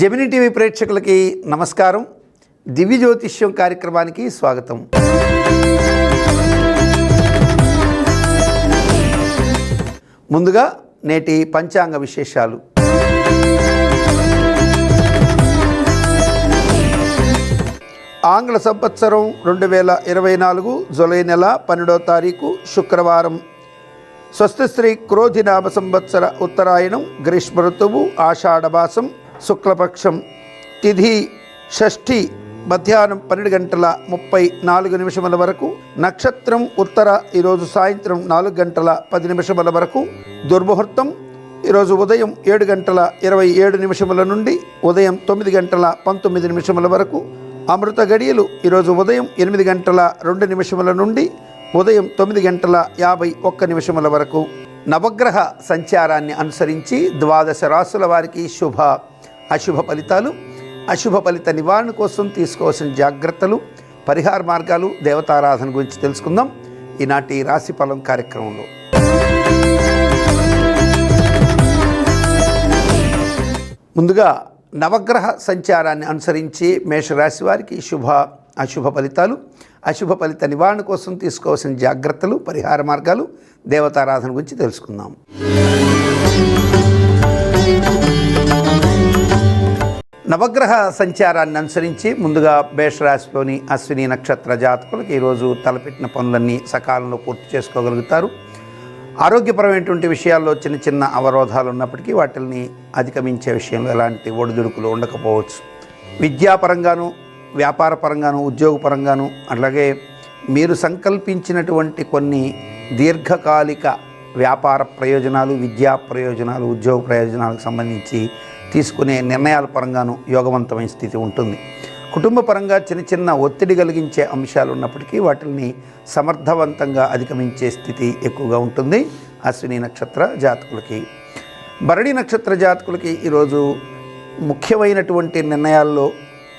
Gemini TV ప్రేక్షకులకి నమస్కారం. దివ్య జ్యోతిష్యం కార్యక్రమానికి స్వాగతం. ముందుగా నేటి పంచాంగ విశేషాలు. ఆంగ్ల సంవత్సరం 2024 జూలై నెల 12వ తారీఖు శుక్రవారం. స్వస్తిశ్రీ క్రోధినామ సంవత్సర ఉత్తరాయణం, గ్రీష్మ ఋతువు, ఆషాఢమాసం, శుక్లపక్షం, తిథి షష్ఠి, మధ్యాహ్నం 12:34 వరకు, నక్షత్రం ఉత్తర, ఈరోజు సాయంత్రం 4:10 వరకు, దుర్ముహూర్తం ఈరోజు ఉదయం 7:27 నుండి ఉదయం 9:19 వరకు, అమృత గడియలు ఈరోజు ఉదయం 8:02 నుండి ఉదయం 9:51 వరకు. నవగ్రహ సంచారాన్ని అనుసరించి 12 రాశుల వారికి శుభ అశుభ ఫలితాలు, అశుభ ఫలిత నివారణ కోసం తీసుకోవాల్సిన జాగ్రత్తలు, పరిహార మార్గాలు, దేవతారాధన గురించి తెలుసుకుందాం ఈనాటి రాశి ఫలం కార్యక్రమంలో. ముందుగా నవగ్రహ సంచారాన్ని అనుసరించి మేషరాశి వారికి శుభ అశుభ ఫలితాలు, అశుభ ఫలిత నివారణ కోసం తీసుకోవాల్సిన జాగ్రత్తలు, పరిహార మార్గాలు, దేవతారాధన గురించి తెలుసుకుందాం. నవగ్రహ సంచారాన్ని అనుసరించి ముందుగా మేషరాశిలోని అశ్విని నక్షత్ర జాతకులకు ఈరోజు తలపెట్టిన పనులన్నీ సకాలంలో పూర్తి చేసుకోగలుగుతారు. ఆరోగ్యపరమైనటువంటి విషయాల్లో చిన్న చిన్న అవరోధాలు ఉన్నప్పటికీ వాటిని అధిగమించే విషయంలో ఎలాంటి ఒడిదుడుకులు ఉండకపోవచ్చు. విద్యాపరంగాను, వ్యాపార పరంగాను, ఉద్యోగపరంగాను, అలాగే మీరు సంకల్పించినటువంటి కొన్ని దీర్ఘకాలిక వ్యాపార ప్రయోజనాలు, విద్యా ప్రయోజనాలు, ఉద్యోగ ప్రయోజనాలకు సంబంధించి తీసుకునే నిర్ణయాల పరంగాను యోగవంతమైన స్థితి ఉంటుంది. కుటుంబ పరంగా చిన్న చిన్న ఒత్తిడి కలిగించే అంశాలు ఉన్నప్పటికీ వాటిని సమర్థవంతంగా అధిగమించే స్థితి ఎక్కువగా ఉంటుంది అశ్విని నక్షత్ర జాతకులకి. భరణి నక్షత్ర జాతకులకి ఈరోజు ముఖ్యమైనటువంటి నిర్ణయాల్లో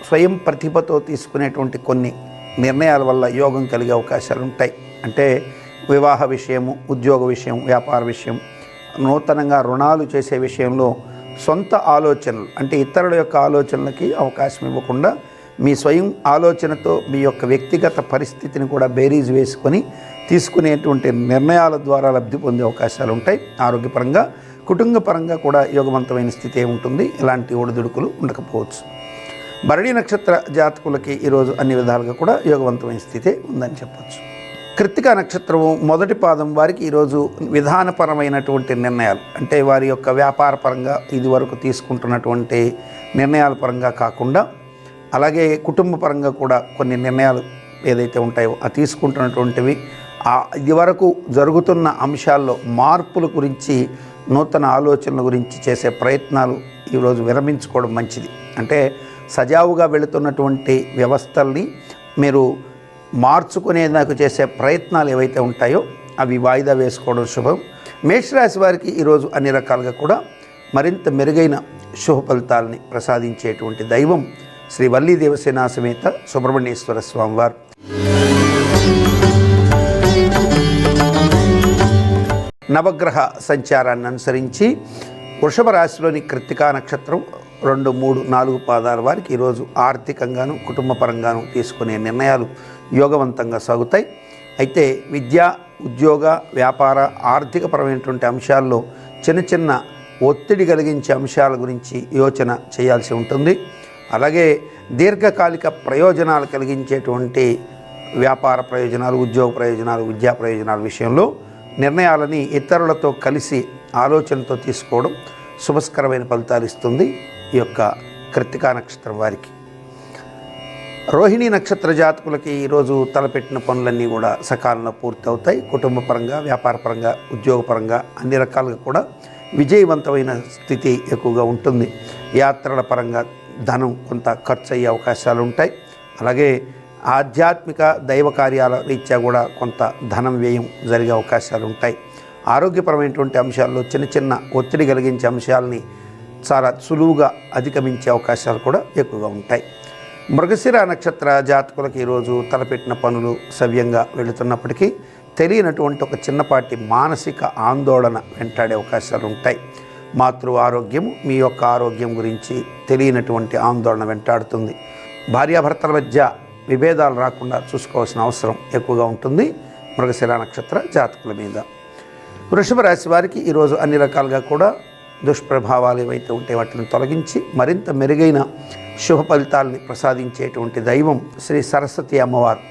స్వయం ప్రతిభతో తీసుకునేటువంటి కొన్ని నిర్ణయాల వల్ల యోగం కలిగే అవకాశాలు ఉంటాయి. అంటే వివాహ విషయము, ఉద్యోగ విషయం, వ్యాపార విషయం, నూతనంగా రుణాలు చేసే విషయంలో సొంత ఆలోచనలు, అంటే ఇతరుల యొక్క ఆలోచనలకి అవకాశం ఇవ్వకుండా మీ స్వయం ఆలోచనతో మీ యొక్క వ్యక్తిగత పరిస్థితిని కూడా బేరీజు వేసుకొని తీసుకునేటువంటి నిర్ణయాల ద్వారా లబ్ధి పొందే అవకాశాలు ఉంటాయి. ఆరోగ్యపరంగా, కుటుంబ పరంగా కూడా యోగవంతమైన స్థితి ఉంటుంది. ఎలాంటి ఒడిదుడుకులు ఉండకపోవచ్చు. భరణి నక్షత్ర జాతకులకి ఈరోజు అన్ని విధాలుగా కూడా యోగవంతమైన స్థితి ఉందని చెప్పచ్చు. కృత్తిక నక్షత్రము మొదటి పాదం వారికి ఈరోజు విధానపరమైనటువంటి నిర్ణయాలు, అంటే వారి యొక్క వ్యాపార పరంగా ఇదివరకు తీసుకుంటున్నటువంటి నిర్ణయాల పరంగా కాకుండా, అలాగే కుటుంబ పరంగా కూడా కొన్ని నిర్ణయాలు ఏదైతే ఉంటాయో ఆ తీసుకుంటున్నటువంటివి ఇదివరకు జరుగుతున్న అంశాల్లో మార్పుల గురించి, నూతన ఆలోచనల గురించి చేసే ప్రయత్నాలు ఈరోజు విరమించుకోవడం మంచిది. అంటే సజావుగా వెళుతున్నటువంటి వ్యవస్థల్ని మీరు మార్చుకునేందుకు చేసే ప్రయత్నాలు ఏవైతే ఉంటాయో అవి వాయిదా వేసుకోవడం శుభం. మేషరాశి వారికి ఈరోజు అన్ని రకాలుగా కూడా మరింత మెరుగైన శుభ ఫలితాలని ప్రసాదించేటువంటి దైవం శ్రీ వల్లీ దేవసేన సమేత సుబ్రహ్మణ్యేశ్వర స్వామివారు. నవగ్రహ సంచారాన్ని అనుసరించి వృషభ రాశిలోని కృత్తికా నక్షత్రం 2, 3, 4 పాదాల వారికి ఈరోజు ఆర్థికంగాను, కుటుంబ పరంగాను తీసుకునే నిర్ణయాలు యోగవంతంగా సాగుతాయి. అయితే విద్య, ఉద్యోగ, వ్యాపార, ఆర్థికపరమైనటువంటి అంశాల్లో చిన్న చిన్న ఒత్తిడి కలిగించే అంశాల గురించి యోచన చేయాల్సి ఉంటుంది. అలాగే దీర్ఘకాలిక ప్రయోజనాలు కలిగించేటువంటి వ్యాపార ప్రయోజనాలు, ఉద్యోగ ప్రయోజనాలు, విద్యా ప్రయోజనాల విషయంలో నిర్ణయాలని ఇతరులతో కలిసి ఆలోచనతో తీసుకోవడం శుభస్కరమైన ఫలితాలు ఇస్తుంది ఈ యొక్క కృత్తికా నక్షత్రం వారికి. రోహిణి నక్షత్ర జాతకులకి ఈరోజు తలపెట్టిన పనులన్నీ కూడా సకాలంలో పూర్తి అవుతాయి. కుటుంబ పరంగా, వ్యాపార పరంగా, ఉద్యోగపరంగా అన్ని రకాలుగా కూడా విజయవంతమైన స్థితి ఎక్కువగా ఉంటుంది. యాత్రల పరంగా ధనం కొంత ఖర్చు అయ్యే అవకాశాలు ఉంటాయి. అలాగే ఆధ్యాత్మిక దైవ కార్యాల రీత్యా కూడా కొంత ధనం వ్యయం జరిగే అవకాశాలు ఉంటాయి. ఆరోగ్యపరమైనటువంటి అంశాల్లో చిన్న చిన్న ఒత్తిడి కలిగించే అంశాలని చాలా సులువుగా అధిగమించే అవకాశాలు కూడా ఎక్కువగా ఉంటాయి. మృగశిర నక్షత్ర జాతకులకు ఈరోజు తలపెట్టిన పనులు సవ్యంగా వెళుతున్నప్పటికీ తెలియనటువంటి ఒక చిన్నపాటి మానసిక ఆందోళన వెంటాడే అవకాశాలు ఉంటాయి. మాతృ ఆరోగ్యం, మీ యొక్క ఆరోగ్యం గురించి తెలియనటువంటి ఆందోళన వెంటాడుతుంది. భార్యాభర్తల మధ్య విభేదాలు రాకుండా చూసుకోవాల్సిన అవసరం ఎక్కువగా ఉంటుంది మృగశిర నక్షత్ర జాతకుల మీద. వృషభ రాశి వారికి ఈరోజు అన్ని రకాలుగా కూడా దుష్ప్రభావాలు ఏవైతే ఉంటే వాటిని తొలగించి మరింత మెరుగైన శుభ ఫలితాలని ప్రసాదించేటువంటి దైవం శ్రీ సరస్వతి అమ్మవారు.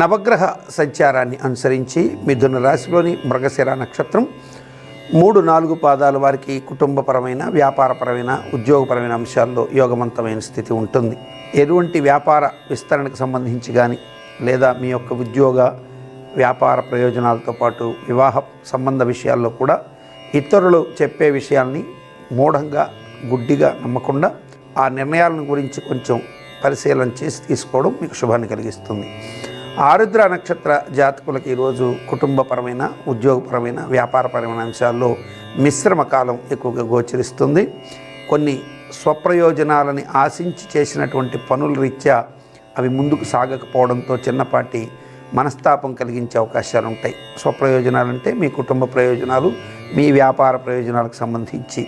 నవగ్రహ సంచారాన్ని అనుసరించి మిథున రాశిలోని మృగశిర నక్షత్రం 3-4 పాదాల వారికి కుటుంబపరమైన, వ్యాపారపరమైన, ఉద్యోగపరమైన అంశాల్లో యోగవంతమైన స్థితి ఉంటుంది. ఎటువంటి వ్యాపార విస్తరణకు సంబంధించి కానీ లేదా మీ యొక్క ఉద్యోగ వ్యాపార ప్రయోజనాలతో పాటు వివాహ సంబంధ విషయాల్లో కూడా ఇతరులు చెప్పే విషయాల్ని మూఢంగా, గుడ్డిగా నమ్మకుండా ఆ నిర్ణయాలను గురించి కొంచెం పరిశీలన చేసి తీసుకోవడం మీకు శుభాన్ని కలిగిస్తుంది. ఆరుద్ర నక్షత్ర జాతకులకు ఈరోజు కుటుంబపరమైన, ఉద్యోగపరమైన, వ్యాపారపరమైన అంశాల్లో మిశ్రమ కాలం ఎక్కువగా గోచరిస్తుంది. కొన్ని స్వప్రయోజనాలని ఆశించి చేసినటువంటి పనుల రీత్యా అవి ముందుకు సాగకపోవడంతో చిన్నపాటి మనస్తాపం కలిగించే అవకాశాలు ఉంటాయి. స్వప్రయోజనాలంటే మీ కుటుంబ ప్రయోజనాలు, మీ వ్యాపార ప్రయోజనాలకు సంబంధించి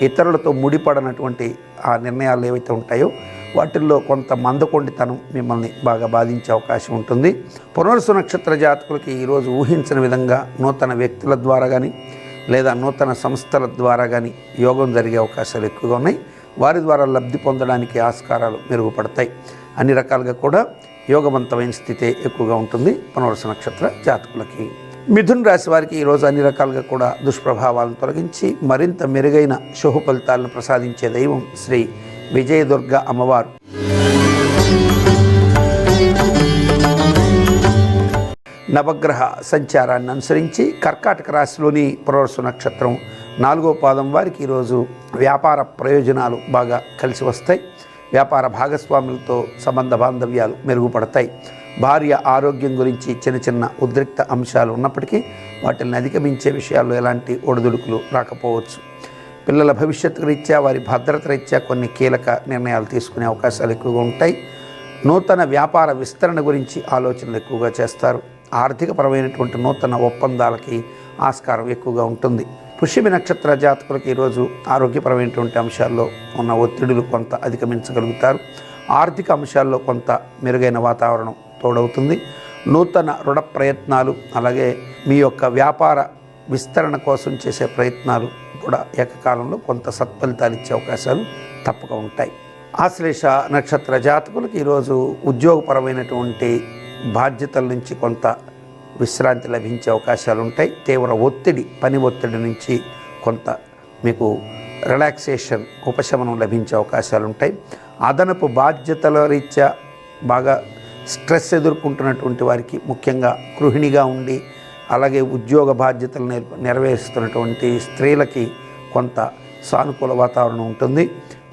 ఇతరులతో ముడిపడినటువంటి ఆ నిర్ణయాలు ఏవైతే ఉంటాయో వాటిల్లో కొంత మందకొండితనం మిమ్మల్ని బాగా బాధించే అవకాశం ఉంటుంది. పునర్వసు నక్షత్ర జాతకులకి ఈరోజు ఊహించిన విధంగా నూతన వ్యక్తుల ద్వారా కానీ లేదా నూతన సంస్థల ద్వారా కానీ యోగం జరిగే అవకాశాలు ఎక్కువగా ఉన్నాయి. వారి ద్వారా లబ్ధి పొందడానికి ఆస్కారాలు మెరుగుపడతాయి. అన్ని రకాలుగా కూడా యోగవంతమైన స్థితి ఎక్కువగా ఉంటుంది పునర్వసు నక్షత్ర జాతకులకి. మిథున రాశి వారికి ఈరోజు అన్ని రకాలుగా కూడా దుష్ప్రభావాలను తొలగించి మరింత మెరుగైన శుభ ఫలితాలను ప్రసాదించే దైవం శ్రీ విజయదుర్గ అమ్మవారు. నవగ్రహ సంచారాన్ని అనుసరించి కర్కాటక రాశిలోని పునర్వసు నక్షత్రం 4వ పాదం వారికి ఈరోజు వ్యాపార ప్రయోజనాలు బాగా కలిసి వస్తాయి. వ్యాపార భాగస్వాములతో సంబంధ బాంధవ్యాలు మెరుగుపడతాయి. భార్య ఆరోగ్యం గురించి చిన్న చిన్న ఉద్రిక్త అంశాలు ఉన్నప్పటికీ వాటిని అధిగమించే విషయాల్లో ఎలాంటి ఒడిదుడుకులు రాకపోవచ్చు. పిల్లల భవిష్యత్తు రీత్యా, వారి భద్రత రీత్యా కొన్ని కీలక నిర్ణయాలు తీసుకునే అవకాశాలు ఎక్కువగా ఉంటాయి. నూతన వ్యాపార విస్తరణ గురించి ఆలోచనలు ఎక్కువగా చేస్తారు. ఆర్థికపరమైనటువంటి నూతన ఒప్పందాలకి ఆస్కారం ఎక్కువగా ఉంటుంది. పుష్యమి నక్షత్ర జాతకులకు ఈరోజు ఆరోగ్యపరమైనటువంటి అంశాల్లో ఉన్న ఒత్తిడులు కొంత అధిగమించగలుగుతారు. ఆర్థిక అంశాల్లో కొంత మెరుగైన వాతావరణం తోడవుతుంది. నూతన రుణ ప్రయత్నాలు, అలాగే మీ యొక్క వ్యాపార విస్తరణ కోసం చేసే ప్రయత్నాలు కూడా ఏకకాలంలో కొంత సత్ఫలితాలు ఇచ్చే అవకాశాలు తప్పక ఉంటాయి. ఆశ్లేష నక్షత్ర జాతకులకు ఈరోజు ఉద్యోగపరమైనటువంటి బాధ్యతల నుంచి కొంత విశ్రాంతి లభించే అవకాశాలు ఉంటాయి. తీవ్ర ఒత్తిడి, పని ఒత్తిడి నుంచి కొంత మీకు రిలాక్సేషన్, ఉపశమనం లభించే అవకాశాలు ఉంటాయి. అదనపు బాధ్యతల రీత్యా బాగా స్ట్రెస్ ఎదుర్కొంటున్నటువంటి వారికి, ముఖ్యంగా గృహిణిగా ఉండి అలాగే ఉద్యోగ బాధ్యతలు నెరవేరుస్తున్నటువంటి స్త్రీలకి కొంత సానుకూల వాతావరణం ఉంటుంది.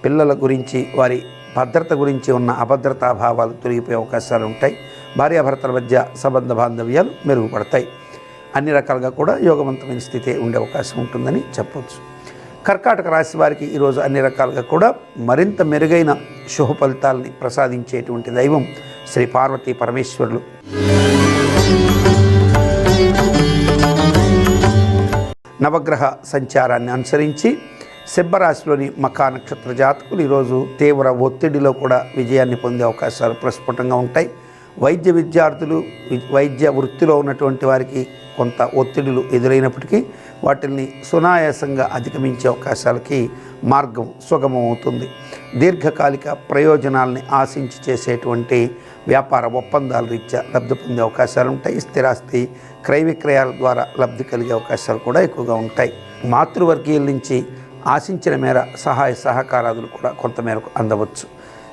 పిల్లల గురించి, వారి భద్రత గురించి ఉన్న అభద్రతా భావాలు తొలగిపోయే అవకాశాలు ఉంటాయి. భార్యాభర్తల మధ్య సంబంధ బాంధవ్యాలు మెరుగుపడతాయి. అన్ని రకాలుగా కూడా యోగవంతమైన స్థితి ఉండే అవకాశం ఉంటుందని చెప్పవచ్చు. కర్కాటక రాశి వారికి ఈరోజు అన్ని రకాలుగా కూడా మరింత మెరుగైన శుభ ఫలితాలని ప్రసాదించేటువంటి దైవం శ్రీ పార్వతీ పరమేశ్వరులు. నవగ్రహ సంచారాన్ని అనుసరించి సింహరాశిలోని మఖా నక్షత్ర జాతకులు ఈరోజు తీవ్ర ఒత్తిడిలో కూడా విజయాన్ని పొందే అవకాశాలు ప్రస్ఫుటంగా ఉంటాయి. వైద్య విద్యార్థులు, వైద్య వృత్తిలో ఉన్నటువంటి వారికి కొంత ఒత్తిడులు ఎదురైనప్పటికీ వాటిని సునాయాసంగా అధిగమించే అవకాశాలకి మార్గం సుగమం అవుతుంది. దీర్ఘకాలిక ప్రయోజనాలని ఆశించి చేసేటువంటి వ్యాపార ఒప్పందాల రీత్యా లబ్ధి పొందే అవకాశాలు ఉంటాయి. స్థిరాస్తి క్రయ విక్రయాల ద్వారా లబ్ధి కలిగే అవకాశాలు కూడా ఎక్కువగా ఉంటాయి. మాతృవర్గీయుల నుంచి ఆశించిన మేర సహాయ సహకారాదులు కూడా కొంతమేరకు అందవచ్చు.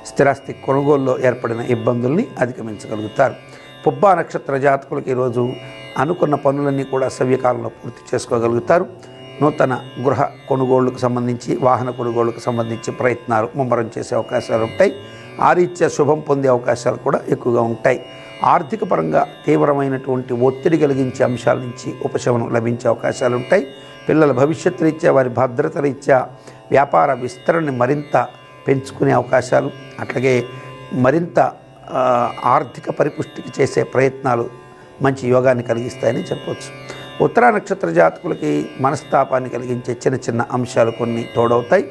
స్థిరాస్తి కొనుగోలులో ఏర్పడిన ఇబ్బందుల్ని అధిగమించగలుగుతారు. పుబ్బా నక్షత్ర జాతకులకు ఈరోజు అనుకున్న పనులన్నీ కూడా సవ్యకాలంలో పూర్తి చేసుకోగలుగుతారు. నూతన గృహ కొనుగోళ్లకు సంబంధించి, వాహన కొనుగోళ్లకు సంబంధించి ప్రయత్నాలు ముమ్మరం చేసే అవకాశాలు ఉంటాయి. ఆ రీత్యా శుభం పొందే అవకాశాలు కూడా ఎక్కువగా ఉంటాయి. ఆర్థిక పరంగా తీవ్రమైనటువంటి ఒత్తిడి కలిగించే అంశాల నుంచి ఉపశమనం లభించే అవకాశాలు ఉంటాయి. పిల్లల భవిష్యత్తు రీత్యా, వారి భద్రత రీత్యా వ్యాపార విస్తరణని మరింత పెంచుకునే అవకాశాలు, అట్లాగే మరింత ఆర్థిక పరిపుష్టికి చేసే ప్రయత్నాలు మంచి యోగాన్ని కలిగిస్తాయని చెప్పవచ్చు. ఉత్తరా నక్షత్ర జాతకులకి మనస్తాపాన్ని కలిగించే చిన్న చిన్న అంశాలు కొన్ని తోడవుతాయి.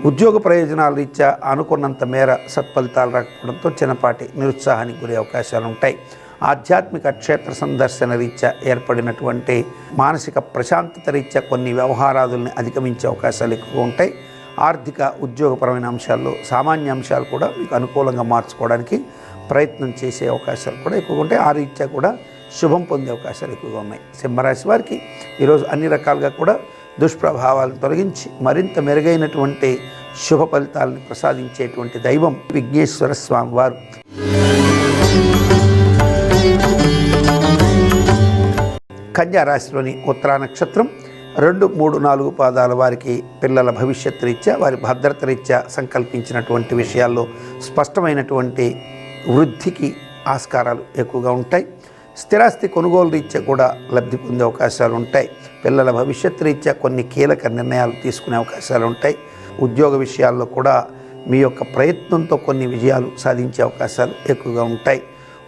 ఉద్యోగ ప్రయోజనాల రీత్యా అనుకున్నంత మేర సత్ఫలితాలు రాకపోవడంతో చిన్నపాటి నిరుత్సాహానికి గురే అవకాశాలు ఉంటాయి. ఆధ్యాత్మిక క్షేత్ర సందర్శన రీత్యా ఏర్పడినటువంటి మానసిక ప్రశాంతత రీత్యా కొన్ని వ్యవహారాదుల్ని అధిగమించే అవకాశాలు ఎక్కువగా ఉంటాయి. ఆర్థిక ఉద్యోగపరమైన అంశాల్లో సామాన్య అంశాలు కూడా మీకు అనుకూలంగా మార్చుకోవడానికి ప్రయత్నం చేసే అవకాశాలు కూడా ఎక్కువగా ఉంటాయి. ఆ రీత్యా కూడా శుభం పొందే అవకాశాలు ఎక్కువగా ఉన్నాయి. సింహరాశి వారికి ఈరోజు అన్ని రకాలుగా కూడా దుష్ప్రభావాలను తొలగించి మరింత మెరుగైనటువంటి శుభ ఫలితాలను ప్రసాదించేటువంటి దైవం విఘ్నేశ్వర స్వామి వారు. కన్యా రాశిలోని ఉత్తరా నక్షత్రం 2, 3, 4 పాదాల వారికి పిల్లల భవిష్యత్తు రీత్యా వారి భద్రత రీత్యా సంకల్పించినటువంటి విషయాల్లో స్పష్టమైనటువంటి వృద్ధికి ఆస్కారాలు ఎక్కువగా ఉంటాయి. స్థిరాస్తి కొనుగోలు రీత్యా కూడా లబ్ధి పొందే అవకాశాలు ఉంటాయి. పిల్లల భవిష్యత్తు రీత్యా కొన్ని కీలక నిర్ణయాలు తీసుకునే అవకాశాలు ఉంటాయి. ఉద్యోగ విషయాల్లో కూడా మీ యొక్క ప్రయత్నంతో కొన్ని విజయాలు సాధించే అవకాశాలు ఎక్కువగా ఉంటాయి.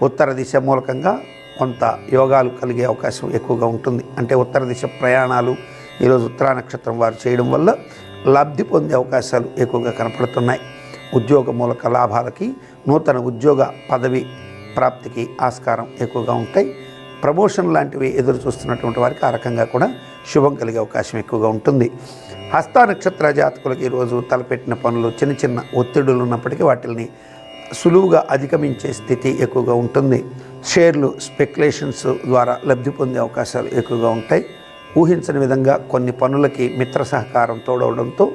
ఉత్తర దిశ మూలకంగా కొంత యోగాలు కలిగే అవకాశం ఎక్కువగా ఉంటుంది. అంటే ఉత్తర దిశ ప్రయాణాలు ఈరోజు ఉత్తరా నక్షత్రం వారు చేయడం వల్ల లబ్ధి పొందే అవకాశాలు ఎక్కువగా కనపడుతున్నాయి. ఉద్యోగ మూలక లాభాలకి, నూతన ఉద్యోగ పదవి ప్రాప్తికి ఆస్కారం ఎక్కువగా ఉంటాయి. ప్రమోషన్ లాంటివి ఎదురు చూస్తున్నటువంటి వారికి ఆ రకంగా కూడా శుభం కలిగే అవకాశం ఎక్కువగా ఉంటుంది. హస్త నక్షత్ర జాతకులకు ఈరోజు తలపెట్టిన పనులు చిన్న చిన్న ఒత్తిడులు ఉన్నప్పటికీ వాటిని సులువుగా అధిగమించే స్థితి ఎక్కువగా ఉంటుంది. షేర్లు స్పెక్యులేషన్స్ ద్వారా లబ్ధి పొందే అవకాశాలు ఎక్కువగా ఉంటాయి. ఊహించని విధంగా కొన్ని పనులకి మిత్ర సహకారం తోడవడంతో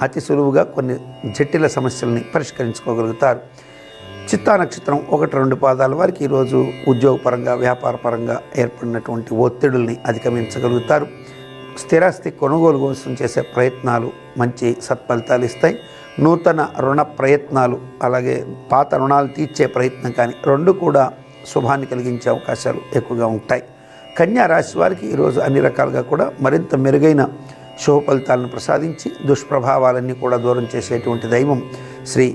అతి సులువుగా కొన్ని జటిల సమస్యల్ని పరిష్కరించుకోగలుగుతారు. చిత్తా నక్షత్రం 1, 2 పాదాల వారికి ఈరోజు ఉద్యోగపరంగా వ్యాపారపరంగా ఏర్పడినటువంటి ఒత్తిడుల్ని అధిగమించగలుగుతారు. స్థిరాస్తి కొనుగోలు కోసం చేసే ప్రయత్నాలు మంచి సత్ఫలితాలు ఇస్తాయి. నూతన రుణ ప్రయత్నాలు అలాగే పాత రుణాలు తీర్చే ప్రయత్నం కానీ 2 కూడా శుభాన్ని కలిగించే అవకాశాలు ఎక్కువగా ఉంటాయి. కన్యా రాశి వారికి ఈరోజు అన్ని రకాలుగా కూడా మరింత మెరుగైన శుభ ఫలితాలను ప్రసాదించి దుష్ప్రభావాలన్నీ కూడా దూరం చేసేటువంటి దైవం శ్రీ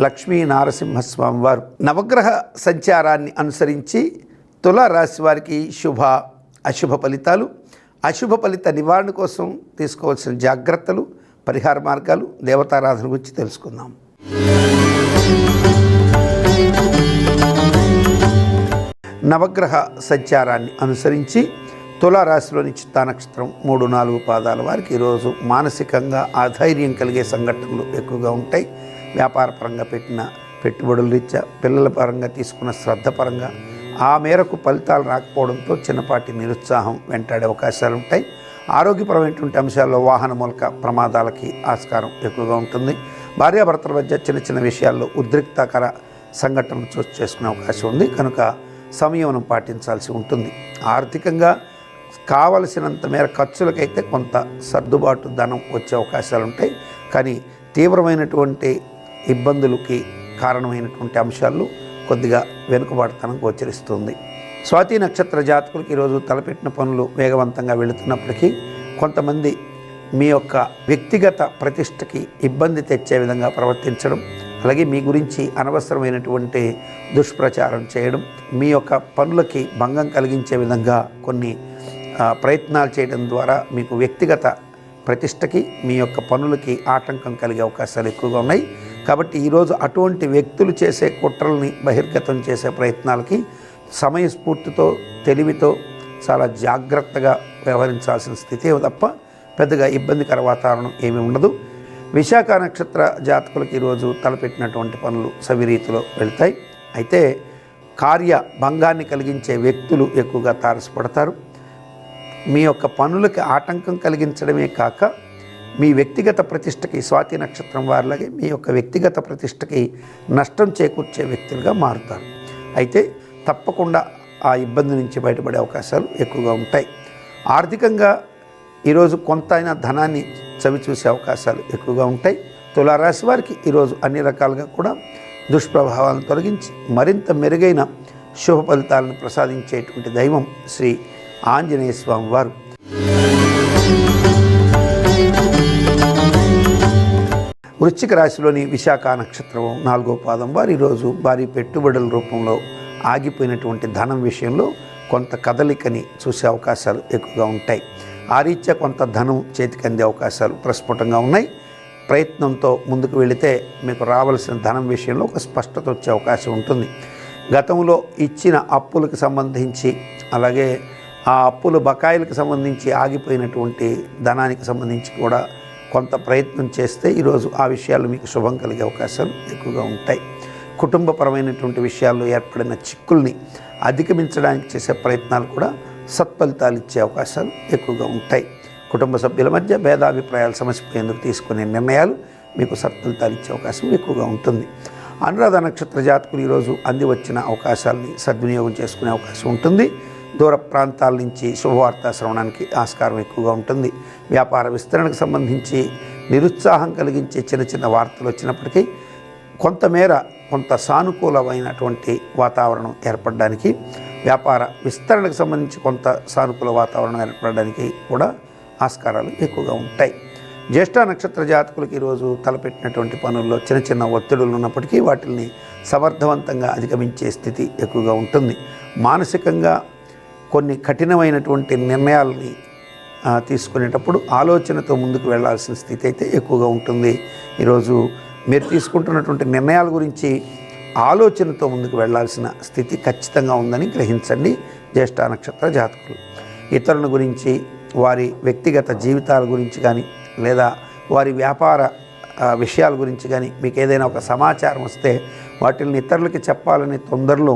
లక్ష్మీ నారసింహస్వామి వారు. నవగ్రహ సంచారాన్ని అనుసరించి తులా రాశి వారికి శుభ అశుభ ఫలితాలు, అశుభ ఫలిత నివారణ కోసం తీసుకోవాల్సిన జాగ్రత్తలు, పరిహార మార్గాలు, దేవతారాధన గురించి తెలుసుకుందాం. నవగ్రహ సంచారాన్ని అనుసరించి తులారాశిలోని చిత్తా నక్షత్రం 3, 4 పాదాల వారికి ఈరోజు మానసికంగా ఆధైర్యం కలిగే సంఘటనలు ఎక్కువగా ఉంటాయి. వ్యాపారపరంగా పెట్టిన పెట్టుబడుల రీత్యా, పిల్లల పరంగా తీసుకున్న శ్రద్ధ పరంగా ఆ మేరకు ఫలితాలు రాకపోవడంతో చిన్నపాటి నిరుత్సాహం వెంటాడే అవకాశాలు ఉంటాయి. ఆరోగ్యపరమైనటువంటి అంశాల్లో వాహన మూలక ప్రమాదాలకి ఆస్కారం ఎక్కువగా ఉంటుంది. భార్యాభర్తల మధ్య చిన్న చిన్న విషయాల్లో ఉద్రిక్తకర సంఘటనలు చోటు చేసుకునే అవకాశం ఉంది కనుక సంయమనం పాటించాల్సి ఉంటుంది. ఆర్థికంగా కావలసినంత మేర ఖర్చులకైతే కొంత సర్దుబాటు ధనం వచ్చే అవకాశాలు ఉంటాయి. కానీ తీవ్రమైనటువంటి ఇబ్బందులకి కారణమైనటువంటి అంశాలు కొద్దిగా వెనుకబాటుతనం గోచరిస్తుంది. స్వాతి నక్షత్ర జాతకులకు ఈరోజు తలపెట్టిన పనులు వేగవంతంగా వెళుతున్నప్పటికీ కొంతమంది మీ యొక్క వ్యక్తిగత ప్రతిష్టకి ఇబ్బంది తెచ్చే విధంగా ప్రవర్తించడం, అలాగే మీ గురించి అనవసరమైనటువంటి దుష్ప్రచారం చేయడం, మీ యొక్క పనులకి భంగం కలిగించే విధంగా కొన్ని ప్రయత్నాలు చేయడం ద్వారా మీకు వ్యక్తిగత ప్రతిష్టకి, మీ యొక్క పనులకి ఆటంకం కలిగే అవకాశాలు ఎక్కువగా ఉన్నాయి. కాబట్టి ఈరోజు అటువంటి వ్యక్తులు చేసే కుట్రల్ని బహిర్గతం చేసే ప్రయత్నాలకి సమయస్ఫూర్తితో, తెలివితో చాలా జాగ్రత్తగా వ్యవహరించాల్సిన స్థితి తప్ప పెద్దగా ఇబ్బందికర వాతావరణం ఏమీ ఉండదు. విశాఖ నక్షత్ర జాతకులకు ఈరోజు తలపెట్టినటువంటి పనులు సవిరీతిలో వెళ్తాయి. అయితే కార్య భంగాన్ని కలిగించే వ్యక్తులు ఎక్కువగా తారసపడతారు. మీ యొక్క పనులకి ఆటంకం కలిగించడమే కాక మీ వ్యక్తిగత ప్రతిష్టకి, స్వాతి నక్షత్రం వారిలాగే మీ యొక్క వ్యక్తిగత ప్రతిష్టకి నష్టం చేకూర్చే వ్యక్తులుగా మారుతారు. అయితే తప్పకుండా ఆ ఇబ్బంది నుంచి బయటపడే అవకాశాలు ఎక్కువగా ఉంటాయి. ఆర్థికంగా ఈరోజు కొంత అయినా ధనాన్ని చవిచూసే అవకాశాలు ఎక్కువగా ఉంటాయి. తులారాశి వారికి ఈరోజు అన్ని రకాలుగా కూడా దుష్ప్రభావాలను తొలగించి మరింత మెరుగైన శుభ ఫలితాలను ప్రసాదించేటువంటి దైవం శ్రీ ఆంజనేయ స్వామి వారు. వృశ్చిక రాశిలోని విశాఖ నక్షత్రం 4వ పాదం వారు ఈరోజు భారీ పెట్టుబడుల రూపంలో ఆగిపోయినటువంటి ధనం విషయంలో కొంత కదలికని చూసే అవకాశాలు ఎక్కువగా ఉంటాయి. ఆ రీత్యా కొంత ధనం చేతికి అందే అవకాశాలు ప్రస్ఫుటంగా ఉన్నాయి. ప్రయత్నంతో ముందుకు వెళితే మీకు రావాల్సిన ధనం విషయంలో ఒక స్పష్టత వచ్చే అవకాశం ఉంటుంది. గతంలో ఇచ్చిన అప్పులకు సంబంధించి, అలాగే ఆ అప్పుల బకాయిలకు సంబంధించి ఆగిపోయినటువంటి ధనానికి సంబంధించి కూడా కొంత ప్రయత్నం చేస్తే ఈరోజు ఆ విషయాలు మీకు శుభం కలిగే అవకాశాలు ఎక్కువగా ఉంటాయి. కుటుంబపరమైనటువంటి విషయాల్లో ఏర్పడిన చిక్కుల్ని అధిగమించడానికి చేసే ప్రయత్నాలు కూడా సత్ఫలితాలు ఇచ్చే అవకాశాలు ఎక్కువగా ఉంటాయి. కుటుంబ సభ్యుల మధ్య భేదాభిప్రాయాలు సమసిపోయేందుకు తీసుకునే నిర్ణయాలు మీకు సత్ఫలితాలు ఇచ్చే అవకాశం ఎక్కువగా ఉంటుంది. అనురాధ నక్షత్ర జాతకులు ఈరోజు అంది వచ్చిన అవకాశాలని సద్వినియోగం చేసుకునే అవకాశం ఉంటుంది. దూర ప్రాంతాల నుంచి శుభవార్త శ్రవణానికి ఆస్కారం ఎక్కువగా ఉంటుంది. వ్యాపార విస్తరణకు సంబంధించి నిరుత్సాహం కలిగించే చిన్న చిన్న వార్తలు వచ్చినప్పటికీ కొంత సానుకూలమైనటువంటి వాతావరణం ఏర్పడడానికి, వ్యాపార విస్తరణకు సంబంధించి కొంత సానుకూల వాతావరణం ఏర్పడడానికి కూడా ఆస్కారాలు ఎక్కువగా ఉంటాయి. జ్యేష్ఠ నక్షత్ర జాతకులకు ఈరోజు తలపెట్టినటువంటి పనుల్లో చిన్న చిన్న ఒత్తిడులు ఉన్నప్పటికీ వాటిని సమర్థవంతంగా అధిగమించే స్థితి ఎక్కువగా ఉంటుంది. మానసికంగా కొన్ని కఠినమైనటువంటి నిర్ణయాలని తీసుకునేటప్పుడు ఆలోచనతో ముందుకు వెళ్లాల్సిన స్థితి అయితే ఎక్కువగా ఉంటుంది. ఈరోజు మీరు తీసుకుంటున్నటువంటి నిర్ణయాల గురించి ఆలోచనతో ముందుకు వెళ్లాల్సిన స్థితి ఖచ్చితంగా ఉందని గ్రహించండి. జ్యేష్ఠ నక్షత్ర జాతకులు ఇతరుల గురించి, వారి వ్యక్తిగత జీవితాల గురించి కానీ, లేదా వారి వ్యాపార విషయాల గురించి కానీ మీకు ఏదైనా ఒక సమాచారం వస్తే వాటిని ఇతరులకి చెప్పాలనే తొందరలో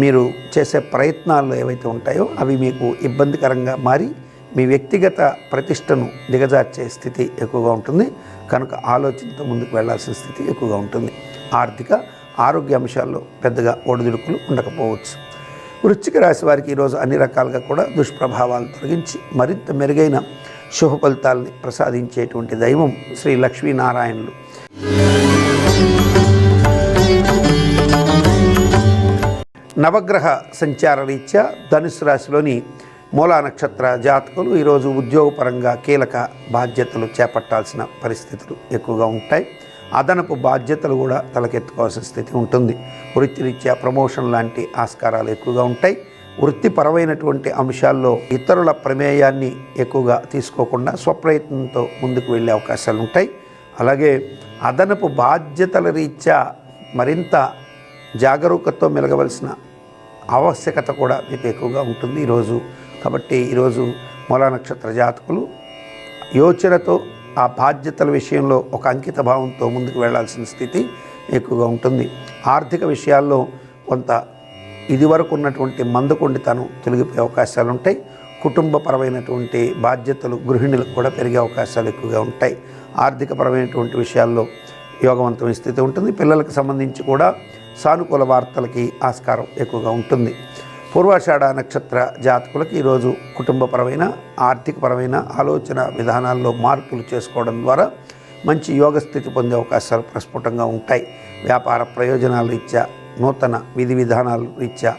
మీరు చేసే ప్రయత్నాలు ఏవైతే ఉంటాయో అవి మీకు ఇబ్బందికరంగా మారి మీ వ్యక్తిగత ప్రతిష్టను దిగజార్చే స్థితి ఎక్కువగా ఉంటుంది. కనుక ఆలోచనతో ముందుకు వెళ్లాల్సిన స్థితి ఎక్కువగా ఉంటుంది. ఆరోగ్య అంశాల్లో పెద్దగా ఒడిదుడుకులు ఉండకపోవచ్చు. వృశ్చిక రాశి వారికి ఈరోజు అన్ని రకాలుగా కూడా దుష్ప్రభావాలు తొలగించి మరింత మెరుగైన శుభ ఫలితాలని ప్రసాదించేటువంటి దైవం శ్రీ లక్ష్మీనారాయణులు. నవగ్రహ సంచార రీత్యా ధనుసు రాశిలోని మూలా నక్షత్ర జాతకులు ఈరోజు ఉద్యోగపరంగా కీలక బాధ్యతలు చేపట్టాల్సిన పరిస్థితులు ఎక్కువగా ఉంటాయి. అదనపు బాధ్యతలు కూడా తలకెత్తుకోవాల్సిన స్థితి ఉంటుంది. వృత్తిరీత్యా ప్రమోషన్ లాంటి ఆస్కారాలు ఎక్కువగా ఉంటాయి. వృత్తిపరమైనటువంటి అంశాల్లో ఇతరుల ప్రమేయాన్ని ఎక్కువగా తీసుకోకుండా స్వప్రయత్నంతో ముందుకు వెళ్ళే అవకాశాలు ఉంటాయి. అలాగే అదనపు బాధ్యతల రీత్యా మరింత జాగరూకతతో మెలగవలసిన ఆవశ్యకత కూడా మీకు ఎక్కువగా ఉంటుంది ఈరోజు. కాబట్టి ఈరోజు మూలా నక్షత్ర జాతకులు యోచనతో ఆ బాధ్యతల విషయంలో ఒక అంకిత భావంతో ముందుకు వెళ్లాల్సిన స్థితి ఎక్కువగా ఉంటుంది. ఆర్థిక విషయాల్లో కొంత ఇదివరకు ఉన్నటువంటి మందకొండితనం తొలగిపోయే అవకాశాలు ఉంటాయి. కుటుంబపరమైనటువంటి బాధ్యతలు గృహిణులకు కూడా పెరిగే అవకాశాలు ఎక్కువగా ఉంటాయి. ఆర్థికపరమైనటువంటి విషయాల్లో యోగవంతమైన స్థితి ఉంటుంది. పిల్లలకు సంబంధించి కూడా సానుకూల వార్తలకి ఆస్కారం ఎక్కువగా ఉంటుంది. పూర్వాషాఢ నక్షత్ర జాతకులకు ఈరోజు కుటుంబపరమైన, ఆర్థికపరమైన ఆలోచన విధానాల్లో మార్పులు చేసుకోవడం ద్వారా మంచి యోగ స్థితి పొందే అవకాశాలు ప్రస్ఫుటంగా ఉంటాయి. వ్యాపార ప్రయోజనాల రీత్యా, నూతన విధి విధానాల రీత్యా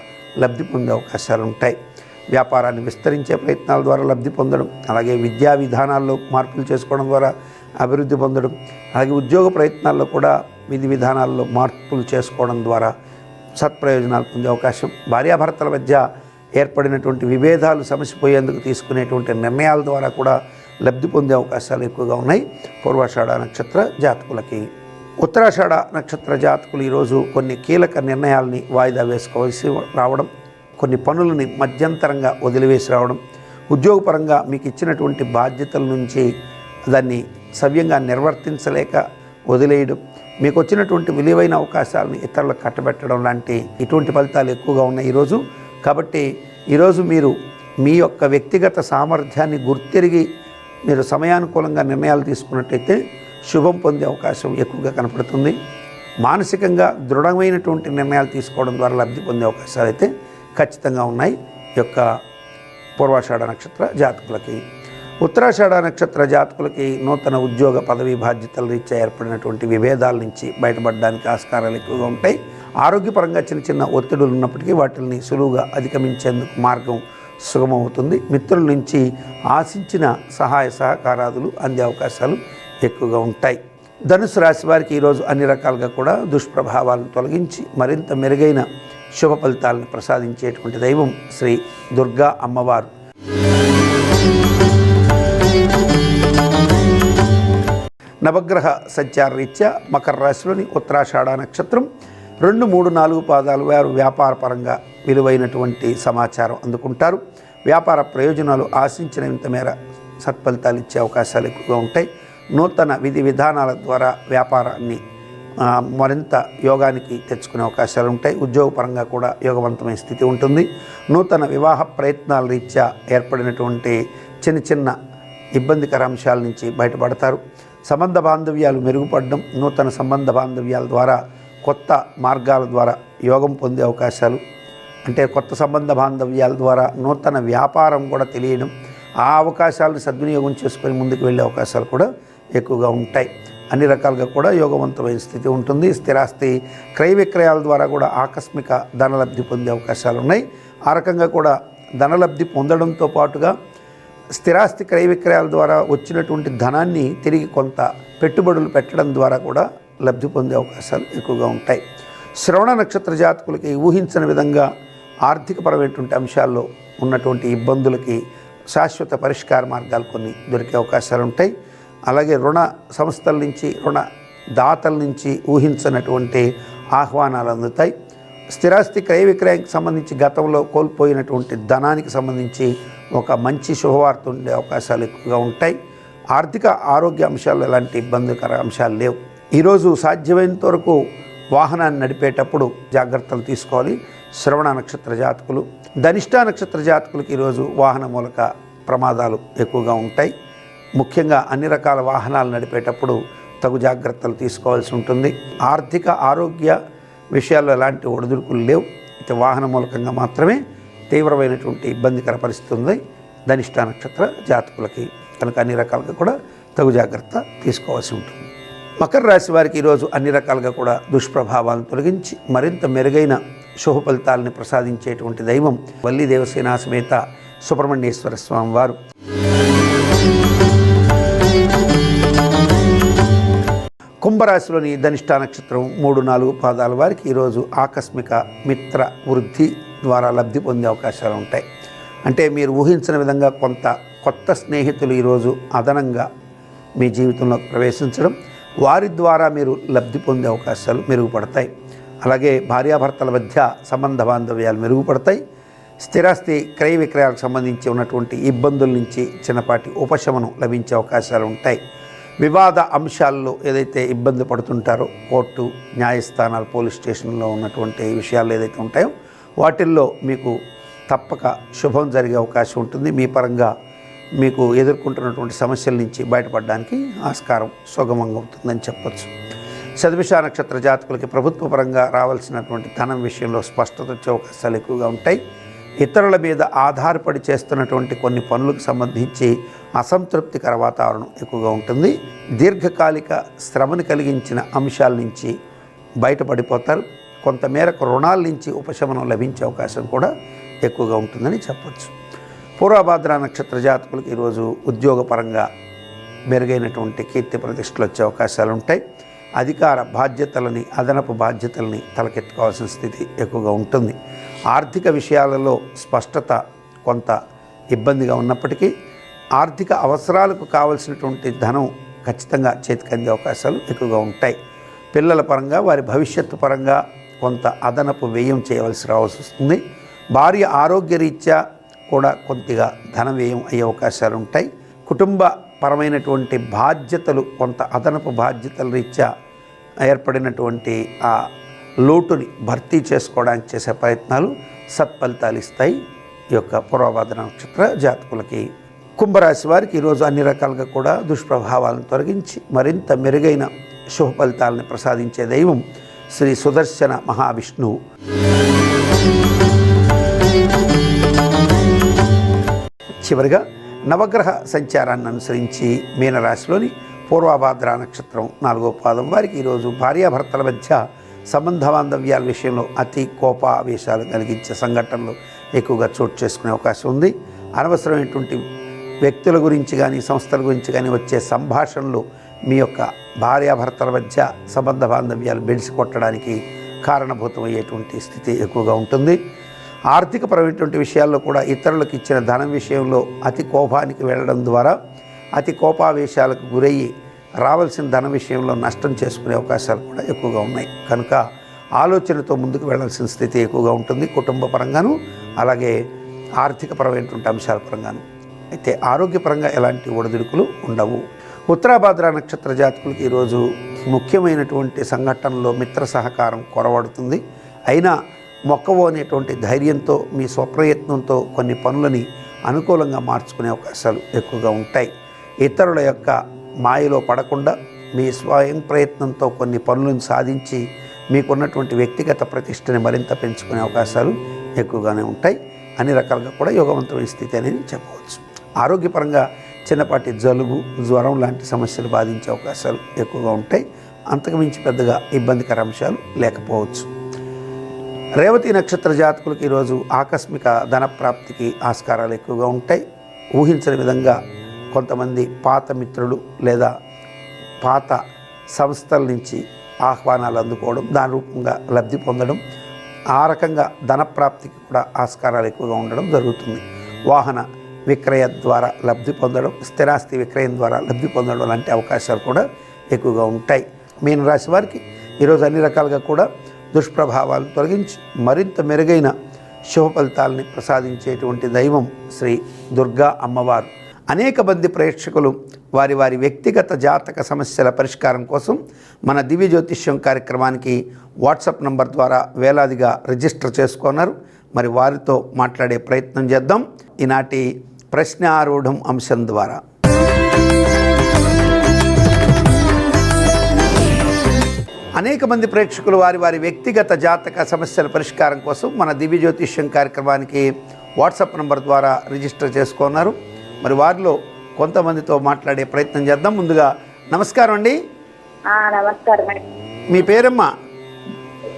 లబ్ధి పొందే అవకాశాలు ఉంటాయి. వ్యాపారాన్ని విస్తరించే ప్రయత్నాల ద్వారా లబ్ధి పొందడం, అలాగే విద్యా విధానాల్లో మార్పులు చేసుకోవడం ద్వారా అభివృద్ధి పొందడం, అలాగే ఉద్యోగ ప్రయత్నాల్లో కూడా విధి విధానాల్లో మార్పులు చేసుకోవడం ద్వారా సత్ప్రయోజనాలు పొందే అవకాశం. భార్యాభర్తల మధ్య ఏర్పడినటువంటి విభేదాలు సమసిపోయేందుకు తీసుకునేటువంటి నిర్ణయాల ద్వారా కూడా లబ్ధి పొందే అవకాశాలు ఎక్కువగా ఉన్నాయి పూర్వాషాఢ నక్షత్ర జాతకులకి. ఉత్తరాషాఢ నక్షత్ర జాతకులు ఈరోజు కొన్ని కీలక నిర్ణయాలని వాయిదా వేసుకోవాల్సి రావడం, కొన్ని పనులని మధ్యంతరంగా వదిలివేసి రావడం, ఉద్యోగపరంగా మీకు ఇచ్చినటువంటి బాధ్యతల నుంచి దాన్ని సవ్యంగా నిర్వర్తించలేక వదిలేయడం, మీకు వచ్చినటువంటి విలువైన అవకాశాలను ఇతరులకు కట్టబెట్టడం లాంటి ఇటువంటి ఫలితాలు ఎక్కువగా ఉన్నాయి ఈరోజు. కాబట్టి ఈరోజు మీరు మీ యొక్క వ్యక్తిగత సామర్థ్యాన్ని గుర్తిరిగి మీరు సమయానుకూలంగా నిర్ణయాలు తీసుకున్నట్టయితే శుభం పొందే అవకాశం ఎక్కువగా కనపడుతుంది. మానసికంగా దృఢమైనటువంటి నిర్ణయాలు తీసుకోవడం ద్వారా లబ్ధి పొందే అవకాశాలు అయితే ఖచ్చితంగా ఉన్నాయి ఈ యొక్క పూర్వాషాఢ నక్షత్ర జాతకులకి. ఉత్తరాషాఢ నక్షత్ర జాతకులకి నూతన ఉద్యోగ పదవి బాధ్యతల రీత్యా ఏర్పడినటువంటి విభేదాల నుంచి బయటపడడానికి ఆస్కారాలు ఎక్కువగా ఉంటాయి. ఆరోగ్యపరంగా చిన్న చిన్న ఒత్తిడులు ఉన్నప్పటికీ వాటిని సులువుగా అధిగమించేందుకు మార్గం సుగమవుతుంది. మిత్రుల నుంచి ఆశించిన సహాయ సహకారాదులు అందే అవకాశాలు ఎక్కువగా ఉంటాయి. ధనుసు రాశి వారికి ఈరోజు అన్ని రకాలుగా కూడా దుష్ప్రభావాలను తొలగించి మరింత మెరుగైన శుభ ఫలితాలను ప్రసాదించేటువంటి దైవం శ్రీ దుర్గా అమ్మవారు. నవగ్రహ సంచార రీత్యా మకర రాశిలోని ఉత్తరాషాఢ నక్షత్రం 2, 3, 4 పాదాలు వారు వ్యాపారపరంగా విలువైనటువంటి సమాచారం అందుకుంటారు. వ్యాపార ప్రయోజనాలు ఆశించినంత మేర సత్ఫలితాలు ఇచ్చే అవకాశాలు ఎక్కువగా ఉంటాయి. నూతన విధి విధానాల ద్వారా వ్యాపారాన్ని మరింత యోగానికి తెచ్చుకునే అవకాశాలు ఉంటాయి. ఉద్యోగపరంగా కూడా యోగవంతమైన స్థితి ఉంటుంది. నూతన వివాహ ప్రయత్నాల రీత్యా ఏర్పడినటువంటి చిన్న చిన్న ఇబ్బందికర అంశాల నుంచి బయటపడతారు. సంబంధ బాంధవ్యాలు మెరుగుపడడం, నూతన సంబంధ బాంధవ్యాల ద్వారా కొత్త మార్గాల ద్వారా యోగం పొందే అవకాశాలు, అంటే కొత్త సంబంధ బాంధవ్యాల ద్వారా నూతన వ్యాపారం కూడా తెలియడం, ఆ అవకాశాలను సద్వినియోగం చేసుకొని ముందుకు వెళ్ళే అవకాశాలు కూడా ఎక్కువగా ఉంటాయి. అన్ని రకాలుగా కూడా యోగవంతమైన స్థితి ఉంటుంది. స్థిరాస్తి క్రయ విక్రయాల ద్వారా కూడా ఆకస్మిక ధనలబ్ధి పొందే అవకాశాలు ఉన్నాయి. ఆ రకంగా కూడా ధనలబ్ధి పొందడంతో పాటుగా స్థిరాస్తి క్రయ విక్రయాల ద్వారా వచ్చినటువంటి ధనాన్ని తిరిగి కొంత పెట్టుబడులు పెట్టడం ద్వారా కూడా లబ్ధి పొందే అవకాశాలు ఎక్కువగా ఉంటాయి. శ్రవణ నక్షత్ర జాతకులకి ఊహించని విధంగా ఆర్థికపరమైనటువంటి అంశాల్లో ఉన్నటువంటి ఇబ్బందులకి శాశ్వత పరిష్కార మార్గాలు కొన్ని దొరికే అవకాశాలు ఉంటాయి. అలాగే రుణ సంస్థల నుంచి, రుణ దాతల నుంచి ఊహించినటువంటి ఆహ్వానాలు అందుతాయి. స్థిరాస్తి క్రయ విక్రయానికి సంబంధించి గతంలో కోల్పోయినటువంటి ధనానికి సంబంధించి ఒక మంచి శుభవార్త ఉండే అవకాశాలు ఎక్కువగా ఉంటాయి. ఆర్థిక ఆరోగ్య అంశాల్లో ఎలాంటి ఇబ్బందికర అంశాలు లేవు. ఈరోజు సాధ్యమైనంత వరకు వాహనాన్ని నడిపేటప్పుడు జాగ్రత్తలు తీసుకోవాలి శ్రవణ నక్షత్ర జాతకులు. ధనిష్ట నక్షత్ర జాతకులకు ఈరోజు వాహన మూలక ప్రమాదాలు ఎక్కువగా ఉంటాయి. ముఖ్యంగా అన్ని రకాల వాహనాలు నడిపేటప్పుడు తగు జాగ్రత్తలు తీసుకోవాల్సి ఉంటుంది. ఆర్థిక ఆరోగ్య విషయాల్లో ఎలాంటి ఒడిదుడుకులు లేవు. అయితే వాహన మూలకంగా మాత్రమే తీవ్రమైనటువంటి ఇబ్బందికర పరిస్థితి ఉంది ధనిష్ట నక్షత్ర జాతకులకి. కనుక అన్ని రకాలుగా కూడా తగు జాగ్రత్త తీసుకోవాల్సి ఉంటుంది. మకర రాశి వారికి ఈరోజు అన్ని రకాలుగా కూడా దుష్ప్రభావాలను తొలగించి మరింత మెరుగైన శుభ ఫలితాలని ప్రసాదించేటువంటి దైవం వల్లి దేవసేన సమేత సుబ్రహ్మణ్యేశ్వర స్వామి వారు. కుంభరాశిలోని ధనిష్ట నక్షత్రం 3, 4 పాదాల వారికి ఈరోజు ఆకస్మిక మిత్ర వృద్ధి ద్వారా లబ్ధి పొందే అవకాశాలు ఉంటాయి. అంటే మీరు ఊహించిన విధంగా కొంత కొత్త స్నేహితులు ఈరోజు అదనంగా మీ జీవితంలోకి ప్రవేశించడం, వారి ద్వారా మీరు లబ్ధి పొందే అవకాశాలు మెరుగుపడతాయి. అలాగే భార్యాభర్తల మధ్య సంబంధ బాంధవ్యాలు మెరుగుపడతాయి. స్థిరాస్తి క్రయ విక్రయాలకు సంబంధించి ఉన్నటువంటి ఇబ్బందుల నుంచి చిన్నపాటి ఉపశమనం లభించే అవకాశాలు ఉంటాయి. వివాద అంశాల్లో ఏదైతే ఇబ్బంది పడుతుంటారో కోర్టు, న్యాయస్థానాలు, పోలీస్ స్టేషన్లో ఉన్నటువంటి విషయాలు ఏదైతే ఉంటాయో వాటిల్లో మీకు తప్పక శుభం జరిగే అవకాశం ఉంటుంది. మీ పరంగా మీకు ఎదుర్కొంటున్నటువంటి సమస్యల నుంచి బయటపడడానికి ఆస్కారం సుగమంగా అవుతుందని చెప్పచ్చు. శతభిష నక్షత్ర జాతకులకి ప్రభుత్వ పరంగా రావాల్సినటువంటి ధనం విషయంలో స్పష్టత వచ్చే అవకాశాలు ఎక్కువగా ఉంటాయి. ఇతరుల మీద ఆధారపడి చేస్తున్నటువంటి కొన్ని పనులకు సంబంధించి అసంతృప్తికర వాతావరణం ఎక్కువగా ఉంటుంది. దీర్ఘకాలిక శ్రమను కలిగించిన అంశాల నుంచి బయటపడిపోతారు. కొంతమేరకు రుణాల నుంచి ఉపశమనం లభించే అవకాశం కూడా ఎక్కువగా ఉంటుందని చెప్పచ్చు. పూర్వభాద్ర నక్షత్ర జాతకులకు ఈరోజు ఉద్యోగపరంగా మెరుగైనటువంటి కీర్తి ప్రతిష్టలు వచ్చే అవకాశాలు ఉంటాయి. అధికార బాధ్యతలని, అదనపు బాధ్యతలని తలకెత్తుకోవాల్సిన స్థితి ఎక్కువగా ఉంటుంది. ఆర్థిక విషయాలలో స్పష్టత కొంత ఇబ్బందిగా ఉన్నప్పటికీ ఆర్థిక అవసరాలకు కావలసినటువంటి ధనం ఖచ్చితంగా చేతికందే అవకాశాలు ఎక్కువగా ఉంటాయి. పిల్లల పరంగా, వారి భవిష్యత్తు పరంగా కొంత అదనపు వ్యయం చేయవలసి రావాల్సి వస్తుంది. భార్య ఆరోగ్యరీత్యా కూడా కొద్దిగా ధన వ్యయం అయ్యే అవకాశాలు ఉంటాయి. కుటుంబ పరమైనటువంటి బాధ్యతలు, కొంత అదనపు బాధ్యతల రీత్యా ఏర్పడినటువంటి ఆ లోటుని భర్తీ చేసుకోవడానికి చేసే ప్రయత్నాలు సత్ఫలితాలు ఇస్తాయి ఈ యొక్క పూర్వభాద్ర నక్షత్ర జాతకులకి. కుంభరాశి వారికి ఈరోజు అన్ని రకాలుగా కూడా దుష్ప్రభావాలను తొలగించి మరింత మెరుగైన శుభ ఫలితాలను ప్రసాదించే దైవం శ్రీ సుదర్శన మహావిష్ణువు. చివరిగా నవగ్రహ సంచారాన్ని అనుసరించి మీనరాశిలోని పూర్వభాద్ర నక్షత్రం 4వ పాదం వారికి ఈరోజు భార్యాభర్తల మధ్య సంబంధ బాంధవ్యాల విషయంలో అతి కోపావేశాలు కలిగించే సంఘటనలు ఎక్కువగా చోటు చేసుకునే అవకాశం ఉంది. అనవసరమైనటువంటి వ్యక్తుల గురించి కానీ, సంస్థల గురించి కానీ వచ్చే సంభాషణలు మీ యొక్క భార్యాభర్తల మధ్య సంబంధ బాంధవ్యాలు బెడిసి కొట్టడానికి కారణభూతమయ్యేటువంటి స్థితి ఎక్కువగా ఉంటుంది. ఆర్థికపరమైనటువంటి విషయాల్లో కూడా ఇతరులకు ఇచ్చిన ధనం విషయంలో అతి కోపానికి వెళ్ళడం ద్వారా అతి కోపావేశాలకు గురయ్యి రావాల్సిన ధన విషయంలో నష్టం చేసుకునే అవకాశాలు కూడా ఎక్కువగా ఉన్నాయి. కనుక ఆలోచనతో ముందుకు వెళ్ళాల్సిన స్థితి ఎక్కువగా ఉంటుంది, కుటుంబ పరంగాను అలాగే ఆర్థికపరమైనటువంటి అంశాల పరంగాను. అయితే ఆరోగ్యపరంగా ఎలాంటి ఒడిదుడుకులు ఉండవు. ఉత్తరాభాద్ర నక్షత్ర జాతకులకి ఈరోజు ముఖ్యమైనటువంటి సంఘటనలో మిత్ర సహకారం కొరవడుతుంది. అయినా మొక్కవో అనేటువంటి ధైర్యంతో మీ స్వప్రయత్నంతో కొన్ని పనులని అనుకూలంగా మార్చుకునే అవకాశాలు ఎక్కువగా ఉంటాయి. ఇతరుల యొక్క మాయలో పడకుండా మీ స్వయం ప్రయత్నంతో కొన్ని పనులను సాధించి మీకున్నటువంటి వ్యక్తిగత ప్రతిష్టని మరింత పెంచుకునే అవకాశాలు ఎక్కువగానే ఉంటాయి. అన్ని రకాలుగా కూడా యోగవంతమైన స్థితి అనేది చెప్పవచ్చు. ఆరోగ్యపరంగా చిన్నపాటి జలుబు, జ్వరం లాంటి సమస్యలు బాధించే అవకాశాలు ఎక్కువగా ఉంటాయి. అంతకుమించి పెద్దగా ఇబ్బందికర అంశాలు లేకపోవచ్చు. రేవతి నక్షత్ర జాతకులకు ఈరోజు ఆకస్మిక ధనప్రాప్తికి ఆస్కారాలు ఎక్కువగా ఉంటాయి. ఊహించని విధంగా కొంతమంది పాత మిత్రులు లేదా పాత సంస్థల నుంచి ఆహ్వానాలు అందుకోవడం, దాని రూపంగా లబ్ధి పొందడం, ఆ రకంగా ధనప్రాప్తికి కూడా ఆస్కారాలు ఎక్కువగా ఉండడం జరుగుతుంది. వాహన విక్రయ ద్వారా లబ్ధి పొందడం, స్థిరాస్తి విక్రయం ద్వారా లబ్ధి పొందడం లాంటి అవకాశాలు కూడా ఎక్కువగా ఉంటాయి. మీనరాశి వారికి ఈరోజు అన్ని రకాలుగా కూడా దుష్ప్రభావాలను తొలగించి మరింత మెరుగైన శుభ ఫలితాలని ప్రసాదించేటువంటి దైవం శ్రీ దుర్గా అమ్మవారు. అనేక మంది ప్రేక్షకులు వారి వారి వ్యక్తిగత జాతక సమస్యల పరిష్కారం కోసం మన దివ్య జ్యోతిష్యం కార్యక్రమానికి వాట్సాప్ నంబర్ ద్వారా వేలాదిగా రిజిస్టర్ చేసుకున్నారు. మరి వారితో మాట్లాడే ప్రయత్నం చేద్దాం ఈనాటి ప్రశ్న ఆరూఢం అంశం ద్వారా. అనేక మంది ప్రేక్షకులు వారి వారి వ్యక్తిగత జాతక సమస్యల పరిష్కారం కోసం మన దివ్య జ్యోతిష్యం కార్యక్రమానికి వాట్సాప్ నంబర్ ద్వారా రిజిస్టర్ చేసుకున్నారు. మరి వారిలో కొంతమందితో మాట్లాడే ప్రయత్నం చేద్దాం. ముందుగా నమస్కారం అండి. నమస్కారం అండి. మీ పేరమ్మా?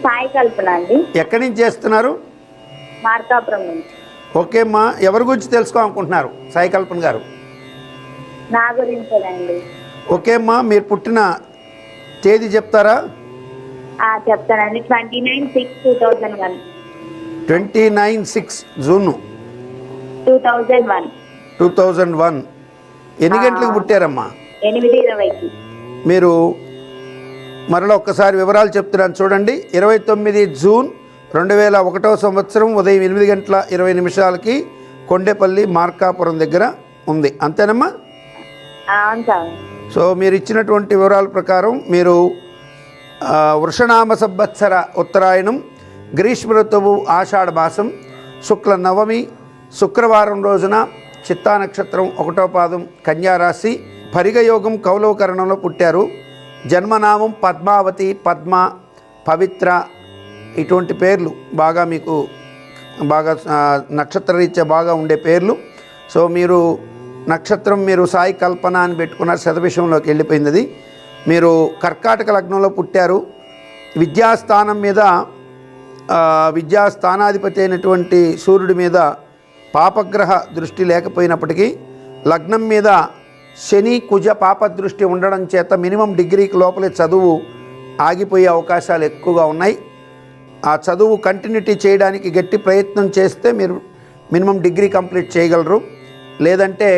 సాయి కల్పన అండి. ఎక్కడి నుంచి చేస్తున్నారు? మార్కాపురం నుంచి. ఓకే అమ్మా, ఎవరి గురించి తెలుసుకోవాలనుకుంటున్నారు సాయి కల్పన గారు? నా గురించేనండి. ఓకే అమ్మా, మీరు పుట్టిన తేదీ చెప్తారా? చెప్తానండి. 29/6/2001. 29/6 జూన్ 2001. 2001. ఎన్ని గంటలకు పుట్టారమ్మా? 8:20కి. మీరు మరలా ఒక్కసారి వివరాలు చెప్తున్నాను చూడండి. 29 జూన్ 2001 సంవత్సరం ఉదయం 8:20 కొండేపల్లి మార్కాపురం దగ్గర ఉంది. అంతేనమ్మా? సో మీరు ఇచ్చినటువంటి వివరాల ప్రకారం మీరు వృషనామ సంవత్సర ఉత్తరాయణం, గ్రీష్మ ఋతువు ఆషాఢ మాసం, శుక్ల నవమి, శుక్రవారం రోజున చిత్తా నక్షత్రం 1వ పాదం, కన్యారాశి, పరిగయోగం కౌలవకరణంలో పుట్టారు. జన్మనామం పద్మావతి, పద్మ, పవిత్ర ఇటువంటి పేర్లు బాగా మీకు బాగా నక్షత్రరీత్యా బాగా ఉండే పేర్లు. సో మీరు నక్షత్రం మీరు సాయి కల్పన అని పెట్టుకున్నారు, శతభిషంలోకి వెళ్ళిపోయింది అది. మీరు కర్కాటక లగ్నంలో పుట్టారు. విద్యాస్థానం మీద విద్యాస్థానాధిపతి అయినటువంటి సూర్యుడి మీద పాపగ్రహ దృష్టి లేకపోయినప్పటికీ లగ్నం మీద శని కుజ పాప దృష్టి ఉండడం చేత మినిమం డిగ్రీకి లోపలే చదువు ఆగిపోయే అవకాశాలు ఎక్కువగా ఉన్నాయి. ఆ చదువు కంటిన్యూటీ చేయడానికి గట్టి ప్రయత్నం చేస్తే మీరు మినిమం డిగ్రీ కంప్లీట్ చేయగలరు. లేదంటే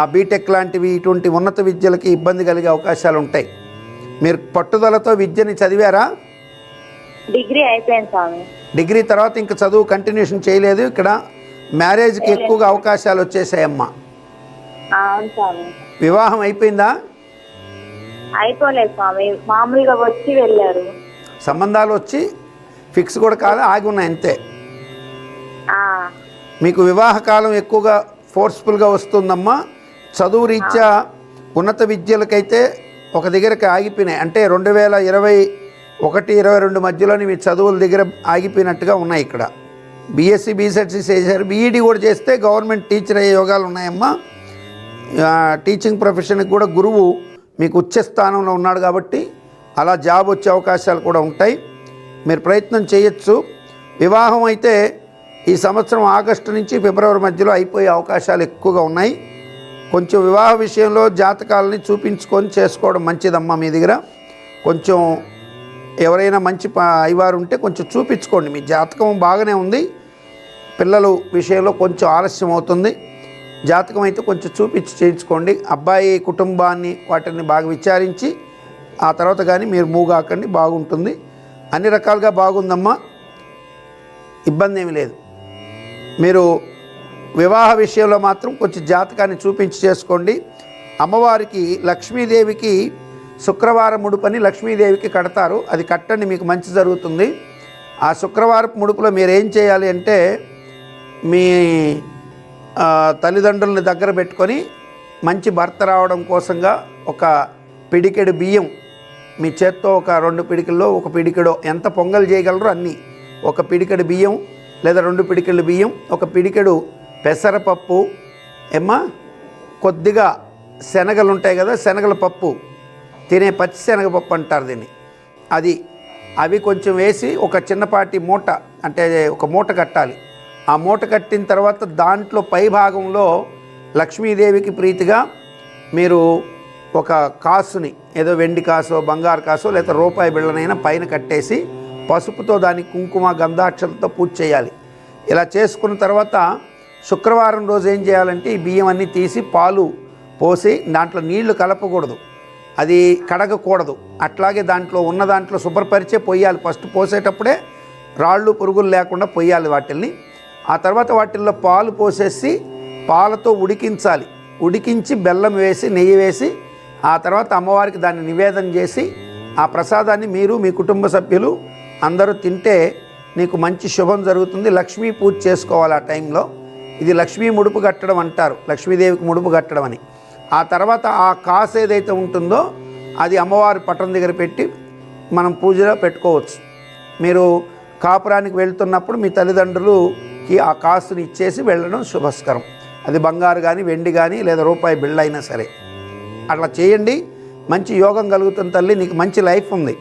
ఆ బీటెక్ లాంటివి ఇటువంటి ఉన్నత విద్యలకి ఇబ్బంది కలిగే అవకాశాలు ఉంటాయి. మీరు పట్టుదలతో విద్యని చదివారా? డిగ్రీ అయిపోయింది స్వామి. డిగ్రీ తర్వాత ఇంకా చదువు కంటిన్యూషన్ చేయలేదు. ఇక్కడ మ్యారేజ్కి ఎక్కువగా అవకాశాలు వచ్చేసాయమ్మా. వివాహం అయిపోయిందా? అయిపోలేదు స్వామి, మామూలుగా వచ్చి వెళ్ళారు. సంబంధాలు వచ్చి ఫిక్స్ కూడా కాదు, ఆగి ఉన్నాయి అంతే. మీకు వివాహ కాలం ఎక్కువగా ఫోర్స్ఫుల్గా వస్తుందమ్మా. చదువు రీత్యా ఉన్నత విద్యలకైతే ఒక దగ్గరకు ఆగిపోయినాయి. అంటే 2021-22 మధ్యలోని మీ చదువుల దగ్గర ఆగిపోయినట్టుగా ఉన్నాయి. ఇక్కడ బీఎస్సీ బీసెట్సీ చేశారు, బీఈడీ కూడా చేస్తే గవర్నమెంట్ టీచర్ అయ్యే యోగాలు ఉన్నాయమ్మా. టీచింగ్ ప్రొఫెషన్కి కూడా గురువు మీకు ఉచ్చ స్థానంలో ఉన్నాడు కాబట్టి అలా జాబ్ వచ్చే అవకాశాలు కూడా ఉంటాయి. మీరు ప్రయత్నం చేయొచ్చు. వివాహం అయితే ఈ సంవత్సరం ఆగస్టు నుంచి ఫిబ్రవరి మధ్యలో అయిపోయే అవకాశాలు ఎక్కువగా ఉన్నాయి. కొంచెం వివాహ విషయంలో జాతకాలని చూపించుకొని చేసుకోవడం మంచిదమ్మా. మీ దగ్గర కొంచెం ఎవరైనా మంచి అయ్యవారు ఉంటే కొంచెం చూపించుకోండి. మీ జాతకం బాగానే ఉంది, పిల్లలు విషయంలో కొంచెం ఆలస్యం అవుతుంది. జాతకం అయితే కొంచెం చూపించి చేయించుకోండి. అబ్బాయి కుటుంబాన్ని వాటిని బాగా విచారించి ఆ తర్వాత కానీ మీరు మూవ్ కాకండి, బాగుంటుంది. అన్ని రకాలుగా బాగుందమ్మా, ఇబ్బంది ఏమీ లేదు. మీరు వివాహ విషయంలో మాత్రం కొంచెం జాతకాన్ని చూపించి చేసుకోండి. అమ్మవారికి లక్ష్మీదేవికి శుక్రవారం ముడుపని లక్ష్మీదేవికి కడతారు, అది కట్టండి, మీకు మంచి జరుగుతుంది. ఆ శుక్రవారపు ముడుపులో మీరు ఏం చేయాలి అంటే మీ తల్లిదండ్రులని దగ్గర పెట్టుకొని మంచి భర్త రావడం కోసంగా ఒక పిడికెడు బియ్యం మీ చేత్తో, ఒక 2 పిడికిల్లో ఒక పిడికెడో ఎంత పొంగల్ చేయగలరో అన్నీ, ఒక పిడికెడు బియ్యం లేదా 2 పిడికెళ్ళు బియ్యం, ఒక పిడికెడు పెసరపప్పు, కొద్దిగా శనగలు ఉంటాయి కదా, శనగల పప్పు, తినే పచ్చి శనగపప్పు అంటారు దీన్ని, అవి కొంచెం వేసి ఒక చిన్నపాటి మూట, అంటే ఒక మూట కట్టాలి. ఆ మూట కట్టిన తర్వాత దాంట్లో పై భాగంలో లక్ష్మీదేవికి ప్రీతిగా మీరు ఒక కాసుని, ఏదో వెండి కాసో బంగారు కాసో లేదా రూపాయి బిళ్ళనైనా పైన కట్టేసి పసుపుతో దానికి కుంకుమ గంధాక్షలతో పూజ చేయాలి. ఇలా చేసుకున్న తర్వాత శుక్రవారం రోజు ఏం చేయాలంటే ఈ బియ్యం అన్నీ తీసి పాలు పోసి దాంట్లో నీళ్లు కలపకూడదు, అది కడగకూడదు, అట్లాగే దాంట్లో ఉన్న దాంట్లో శుభ్రపరిచే పొయ్యాలి. ఫస్ట్ పోసేటప్పుడే రాళ్ళు పురుగులు లేకుండా పొయ్యాలి వాటిల్ని. ఆ తర్వాత వాటిల్లో పాలు పోసేసి పాలతో ఉడికించాలి. ఉడికించి బెల్లం వేసి నెయ్యి వేసి ఆ తర్వాత అమ్మవారికి దాన్ని నివేదన చేసి ఆ ప్రసాదాన్ని మీరు మీ కుటుంబ సభ్యులు అందరూ తింటే నీకు మంచి శుభం జరుగుతుంది. లక్ష్మీ పూజ చేసుకోవాలి ఆ టైంలో. ఇది లక్ష్మీ ముడుపు కట్టడం అంటారు, లక్ష్మీదేవికి ముడుపు కట్టడం అని. ఆ తర్వాత ఆ కాసు ఏదైతే ఉంటుందో అది అమ్మవారి పట్టం దగ్గర పెట్టి మనం పూజలో పెట్టుకోవచ్చు. మీరు కాపురానికి వెళ్తున్నప్పుడు మీ తల్లిదండ్రులుకి ఆ కాసుని ఇచ్చేసి వెళ్ళడం శుభస్కరం. అది బంగారు కానీ వెండి కానీ లేదా రూపాయి బిళ్ళ అయినా సరే అట్లా చేయండి. మంచి యోగం కలుగుతుంది తల్లి, నీకు మంచి లైఫ్ ఉంది.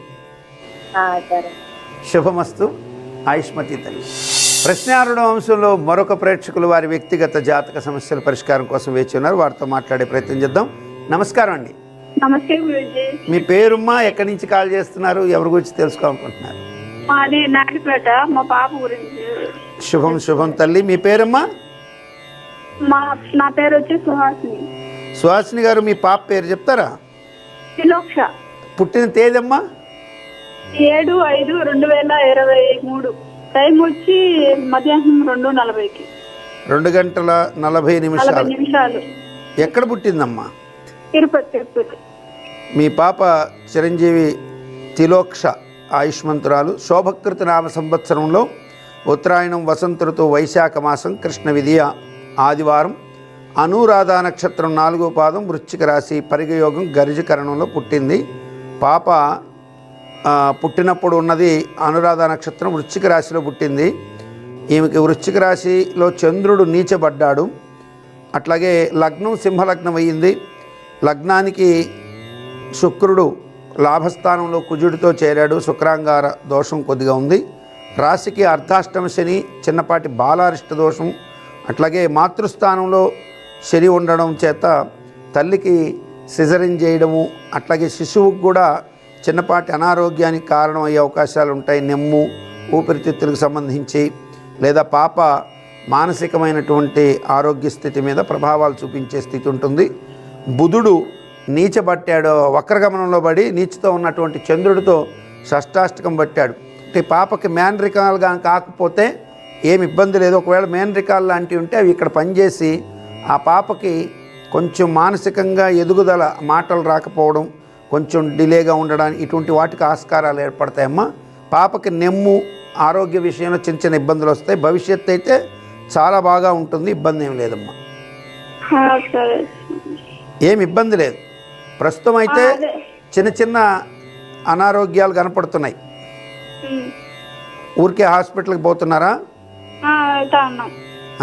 శుభమస్తు. ఆయుష్మతి తల్లి. ప్రశ్నారుణ వంశంలో మరొక ప్రేక్షకులు వారి వ్యక్తిగత జాతక సమస్యల పరిష్కారం కోసం వేచి ఉన్నారు, వారితో మాట్లాడే ప్రయత్నం చేద్దాం. నమస్కారం అండి. నమస్తే గురూజీ. మీ పేరుమ్మా, ఎక్కడి నుంచి కాల్ చేస్తున్నారు, ఎవరి గురించి తెలుసుకోవాలనుకుంటున్నారు? మాది నాటిపేట, మా పాప గురించి. శుభం శుభం తల్లి. మీ పేరమ్మా? నా పేరు వచ్చి సుహాసిని. సుహాసిని గారు, మీ పాప పేరు చెప్తారా? తిలోక్ష. పుట్టిన తేదీ అమ్మా? 7/5/2023. టైం వచ్చి మధ్యాహ్నం 2:40కి. 2:40 ఎక్కడ పుట్టిందమ్మా? తిరుపతి. మీ పాప చిరంజీవి తిలోక్ష ఆయుష్మంతురాలు. శోభకృత నామ సంవత్సరంలో ఉత్తరాయణం వసంత ఋతువు వైశాఖ మాసం కృష్ణ విధియ ఆదివారం అనురాధ నక్షత్రం 4వ పాదం వృశ్చిక రాశి పరిగయోగం గరిజకరణంలో పుట్టింది. పాప పుట్టినప్పుడు ఉన్నది అనురాధ నక్షత్రం వృశ్చిక రాశిలో పుట్టింది. ఈమెకి వృశ్చిక రాశిలో చంద్రుడు నీచబడ్డాడు. అట్లాగే లగ్నం సింహలగ్నం అయ్యింది. లగ్నానికి శుక్రుడు లాభస్థానంలో కుజుడితో చేరాడు. శుక్రాంగార దోషం కొద్దిగా ఉంది. రాశికి అర్ధాష్టమ శని, చిన్నపాటి బాలారిష్ట దోషం, అట్లాగే మాతృస్థానంలో శని ఉండడం చేత తల్లికి సిజరిన్ చేయడము, అట్లాగే శిశువుకు కూడా చిన్నపాటి అనారోగ్యానికి కారణం అయ్యే అవకాశాలు ఉంటాయి. నెమ్ము, ఊపిరితిత్తులకు సంబంధించి, లేదా పాప మానసికమైనటువంటి ఆరోగ్య స్థితి మీద ప్రభావాలు చూపించే స్థితి ఉంటుంది. బుధుడు నీచబట్టాడు, వక్రగమనంలో పడి నీచతో ఉన్నటువంటి చంద్రుడితో షష్టాష్టకం పట్టాడు. అంటే పాపకి మేనరికాలుగా కాకపోతే ఏమి ఇబ్బంది లేదు. ఒకవేళ మేనరికాలు లాంటివి ఉంటే అవి ఇక్కడ పనిచేసి ఆ పాపకి కొంచెం మానసికంగా ఎదుగుదల, మాటలు రాకపోవడం, కొంచెం డిలేగా ఉండడానికి ఇటువంటి వాటికి ఆస్కారాలు ఏర్పడతాయమ్మా. పాపకి నెమ్ము, ఆరోగ్య విషయంలో చిన్న చిన్న ఇబ్బందులు వస్తాయి. భవిష్యత్తు అయితే చాలా బాగా ఉంటుంది, ఇబ్బంది ఏమి లేదమ్మా. ఏమి ఇబ్బంది లేదు. ప్రస్తుతం అయితే చిన్న చిన్న అనారోగ్యాలు కనపడుతున్నాయి. ఊరికే హాస్పిటల్కి పోతున్నారా?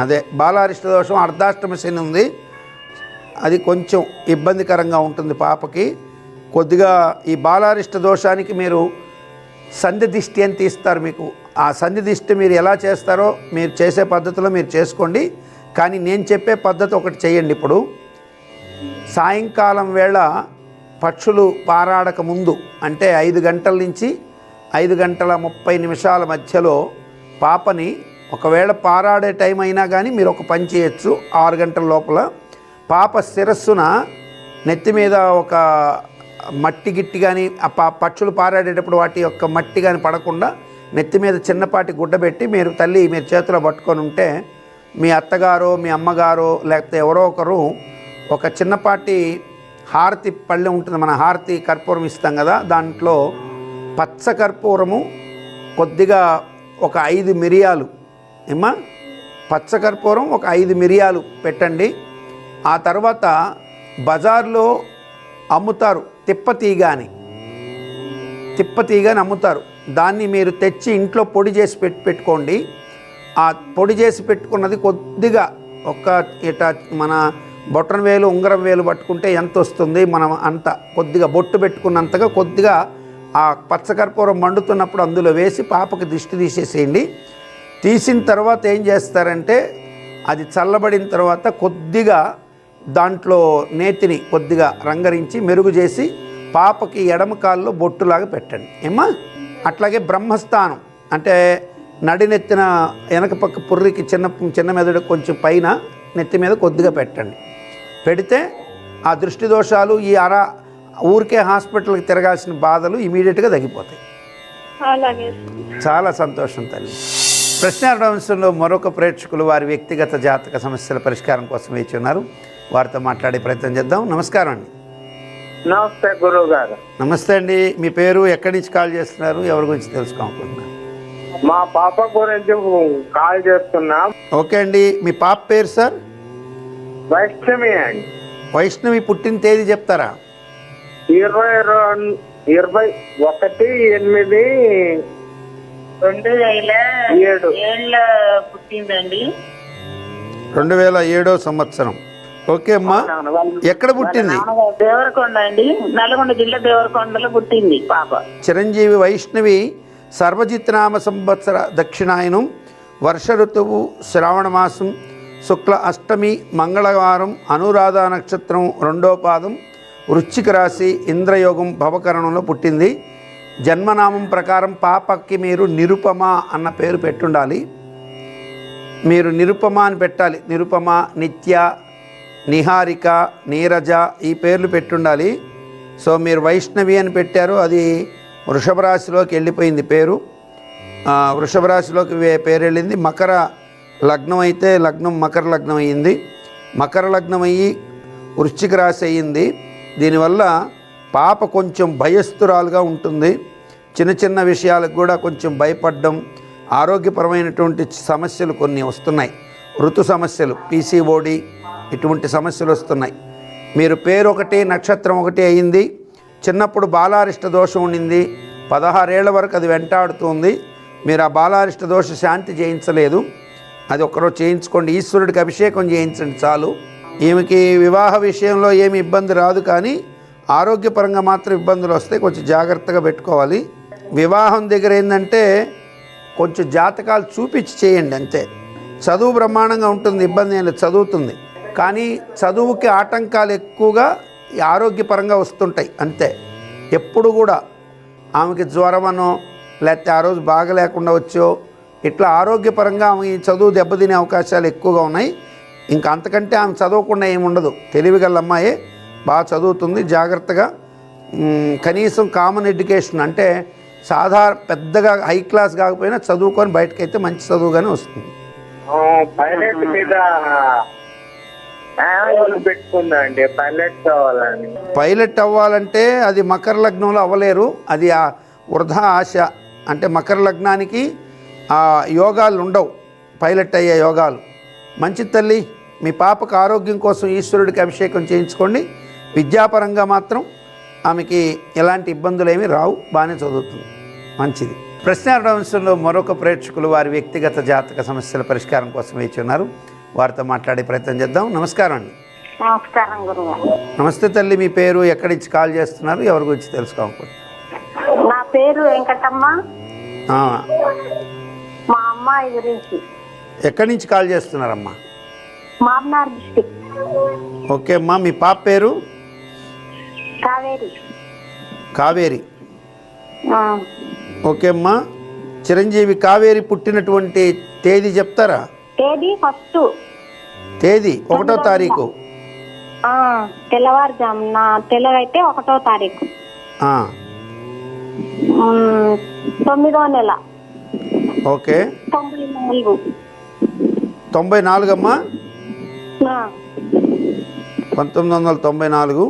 అదే బాలారిష్ట దోషం, అర్ధాష్టమ శని ఉంది. అది కొంచెం ఇబ్బందికరంగా ఉంటుంది పాపకి. కొద్దిగా ఈ బాలారిష్ట దోషానికి మీరు సంధి దిష్టి అని తీస్తారు. మీకు ఆ సంధి దిష్టి మీరు ఎలా చేస్తారో మీరు చేసే పద్ధతిలో మీరు చేసుకోండి. కానీ నేను చెప్పే పద్ధతి ఒకటి చేయండి. ఇప్పుడు సాయంకాలం వేళ పక్షులు పారాడక ముందు అంటే 5 గంటల నుంచి 5:30 మధ్యలో పాపని, ఒకవేళ పారాడే టైం అయినా కానీ మీరు ఒక పని చేయొచ్చు. 6 గంటల లోపల పాప శిరస్సున నెత్తి మీద ఒక మట్టి గిట్టి కానీ పక్షులు పారాడేటప్పుడు వాటి యొక్క మట్టి కానీ పడకుండా నెత్తి మీద చిన్నపాటి గుడ్డ పెట్టి మీరు చేతిలో పట్టుకొని ఉంటే మీ అత్తగారో మీ అమ్మగారో లేకపోతే ఎవరో ఒకరు ఒక చిన్నపాటి హారతి పళ్ళె ఉంటుంది, మన హారతి కర్పూరం ఇస్తాం కదా, దాంట్లో పచ్చ కర్పూరము కొద్దిగా ఒక 5 మిరియాలు పచ్చ కర్పూరం ఒక 5 మిరియాలు పెట్టండి. ఆ తర్వాత బజార్లో అమ్ముతారు తిప్పతీగ అని అమ్ముతారు. దాన్ని మీరు తెచ్చి ఇంట్లో పొడి చేసి పెట్టుకోండి. ఆ పొడి చేసి పెట్టుకున్నది కొద్దిగా మన బొట్టన వేలు ఉంగరం వేలు పట్టుకుంటే ఎంత వస్తుంది, మనం అంత కొద్దిగా బొట్టు పెట్టుకున్నంతగా కొద్దిగా ఆ పచ్చకర్పూరం మండుతున్నప్పుడు అందులో వేసి పాపకి దిష్టి తీసేసేయండి. తీసిన తర్వాత ఏం చేస్తారంటే అది చల్లబడిన తర్వాత కొద్దిగా దాంట్లో నేతిని కొద్దిగా రంగరించి మెరుగు చేసి పాపకి ఎడమ కాల్లో బొట్టులాగా పెట్టండి అట్లాగే బ్రహ్మస్థానం అంటే నడినెత్తిన వెనక పక్క పుర్రికి చిన్న మెదడు కొంచెం పైన నెత్తి మీద కొద్దిగా పెట్టండి. పెడితే ఆ దృష్టి దోషాలు ఊరికే హాస్పిటల్కి తిరగాల్సిన బాధలు ఇమీడియట్గా తగ్గిపోతాయి. చాలా సంతోషం తల్లి. ప్రశ్నార్థ వంశంలో మరొక ప్రేక్షకులు వారి వ్యక్తిగత జాతక సమస్యల పరిష్కారం కోసం వేచి ఉన్నారు. వారితో మాట్లాడే ప్రయత్నం చేద్దాం. నమస్కారం అండి. నమస్తే గురువు గారు. నమస్తే అండి. మీ పేరు, ఎక్కడి నుంచి కాల్ చేస్తున్నారు, ఎవరి గురించి తెలుసుకోవాలనుకుంటున్నారు? మా పాప గురించి కాల్ చేస్తున్నా. ఓకే అండి. మీ పాప పేరు సార్? వైష్ణవి అండి. వైష్ణవి పుట్టిన తేదీ చెప్తారా? 21/8/2007 పుట్టిందండి. 2007 సంవత్సరం. ఓకే అమ్మా. ఎక్కడ పుట్టింది? దేవరకొండ అండి, నల్గొండ జిల్లా దేవరకొండలో పుట్టింది పాప. చిరంజీవి వైష్ణవి సర్వజిత్నామ సంవత్సర దక్షిణాయనం, వర్ష ఋతువు శ్రావణ మాసం, శుక్ల అష్టమి మంగళవారం, అనురాధ నక్షత్రం 2వ పాదం, వృశ్చిక రాశి, ఇంద్రయోగం భవకరణంలో పుట్టింది. జన్మనామం ప్రకారం పాపకి మీరు నిరుపమ అన్న పేరు పెట్టుండాలి. మీరు నిరుపమ అని పెట్టాలి. నిరుపమ, నిత్య, నిహారిక, నీరజ ఈ పేర్లు పెట్టుండాలి. సో మీరు వైష్ణవి అని పెట్టారు, అది వృషభ రాశిలోకి వెళ్ళిపోయింది పేరు. వృషభ రాశిలోకి పేరు వెళ్ళింది. మకర లగ్నం అయితే మకర లగ్నం అయ్యింది. మకర లగ్నం అయ్యి వృశ్చిక రాశి అయ్యింది. దీనివల్ల పాప కొంచెం భయస్థురాలుగా ఉంటుంది. చిన్న విషయాలకు కూడా కొంచెం భయపడడం, ఆరోగ్యపరమైనటువంటి సమస్యలు కొన్ని వస్తున్నాయి. ఋతు సమస్యలు, పీసీఓడి ఇటువంటి సమస్యలు వస్తున్నాయి. మీరు పేరు ఒకటి నక్షత్రం ఒకటి అయింది. చిన్నప్పుడు బాలారిష్ట దోషం ఉండింది. 16 ఏళ్ల వరకు అది వెంటాడుతుంది. మీరు ఆ బాలారిష్ట దోష శాంతి చేయించలేదు. అది ఒకరోజు చేయించుకోండి. ఈశ్వరుడికి అభిషేకం చేయించండి చాలు. ఈమెకి వివాహ విషయంలో ఏమి ఇబ్బంది రాదు, కానీ ఆరోగ్యపరంగా మాత్రం ఇబ్బందులు వస్తాయి. కొంచెం జాగ్రత్తగా పెట్టుకోవాలి. వివాహం దగ్గర ఏంటంటే కొంచెం జాతకాలు చూపించి చేయండి అంతే. చదువు బ్రహ్మాండంగా ఉంటుంది, ఇబ్బంది ఏం లేదు, చదువుతుంది. కానీ చదువుకి ఆటంకాలు ఎక్కువగా ఆరోగ్యపరంగా వస్తుంటాయి అంతే. ఎప్పుడు కూడా ఆమెకి జ్వరమనో లేకపోతే ఆ రోజు బాగా లేకుండా వచ్చో ఇట్లా ఆరోగ్యపరంగా ఆమె చదువు దెబ్బతినే అవకాశాలు ఎక్కువగా ఉన్నాయి. ఇంకా అంతకంటే ఆమె చదవకుండా ఏముండదు. తెలివిగల అమ్మాయే, బాగా చదువుతుంది. జాగ్రత్తగా కనీసం కామన్ ఎడ్యుకేషన్ అంటే పెద్దగా హై క్లాస్ కాకపోయినా చదువుకొని బయటకైతే మంచి చదువుగానే వస్తుంది. పైలట్ మీద పెట్టుకుందండి. పైలట్ అవ్వాలంటే అది మకర లగ్నంలో అవ్వలేరు. అది ఆ వృధా ఆశ. అంటే మకర లగ్నానికి ఆ యోగాలు ఉండవు, పైలట్ అయ్యే యోగాలు. మంచి తల్లి, మీ పాపకు ఆరోగ్యం కోసం ఈశ్వరుడికి అభిషేకం చేయించుకోండి. విద్యాపరంగా మాత్రం ఆమెకి ఎలాంటి ఇబ్బందులు ఏమీ రావు, బాగానే చదువుతుంది. మంచిది. ప్రశ్నార్థ వంశంలో మరొక ప్రేక్షకులు వారి వ్యక్తిగత జాతక సమస్యల పరిష్కారం కోసం వేచి ఉన్నారు. వారితో మాట్లాడే ప్రయత్నం చేద్దాం. నమస్కారం అండి. నమస్కారం గురుగారు. నమస్తే తల్లి. మీ పేరు, ఎక్కడి నుంచి కాల్ చేస్తున్నారు, ఎవరి గురించి తెలుసుకోవాలి? నా పేరు వెంకటమ్మ. ఆ, మా అమ్మాయి గురించి. ఎక్కడి నుంచి కాల్ చేస్తున్నారమ్మా? మామ్నార్ డిస్టిక్. ఓకే అమ్మా, మీ పాప పేరు కావేరి. కావేరి. ఓకే అమ్మా, చిరంజీవి కావేరి పుట్టినటువంటి తేదీ చెప్తారా? తేదీ ఫస్ట్. తేదీ 1వ తారీఖు. తెల్లవారుజామున తెలుగైతే 1వ తారీఖు. 9వ నెల. ఓకే. 94. 94 అమ్మా. 1994.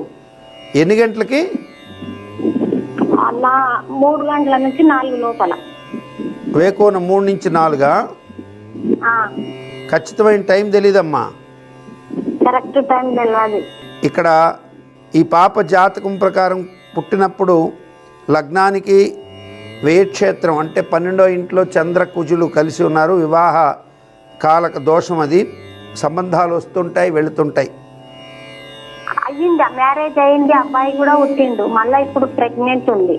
ఎన్ని గంటలకి? 3 గంటల నుంచి 4 లోపల. వేకోన 3 నుంచి 4. ఖచ్చితమైన టైం తెలీదమ్మా. కరెక్ట్ టైం తెలియదు. ఇక్కడ ఈ పాప జాతకం ప్రకారం పుట్టినప్పుడు లగ్నానికి వ్యయక్షేత్రం అంటే 12వ ఇంట్లో చంద్ర కుజులు కలిసి ఉన్నారు. వివాహ కాలక దోషం, అది సంబంధాలు వస్తుంటాయి వెళుతుంటాయి. అయ్యింది, మ్యారేజ్ అయింది, అబ్బాయి కూడా పుట్టిండు, మళ్ళీ ఇప్పుడు ప్రెగ్నెంట్ ఉంది.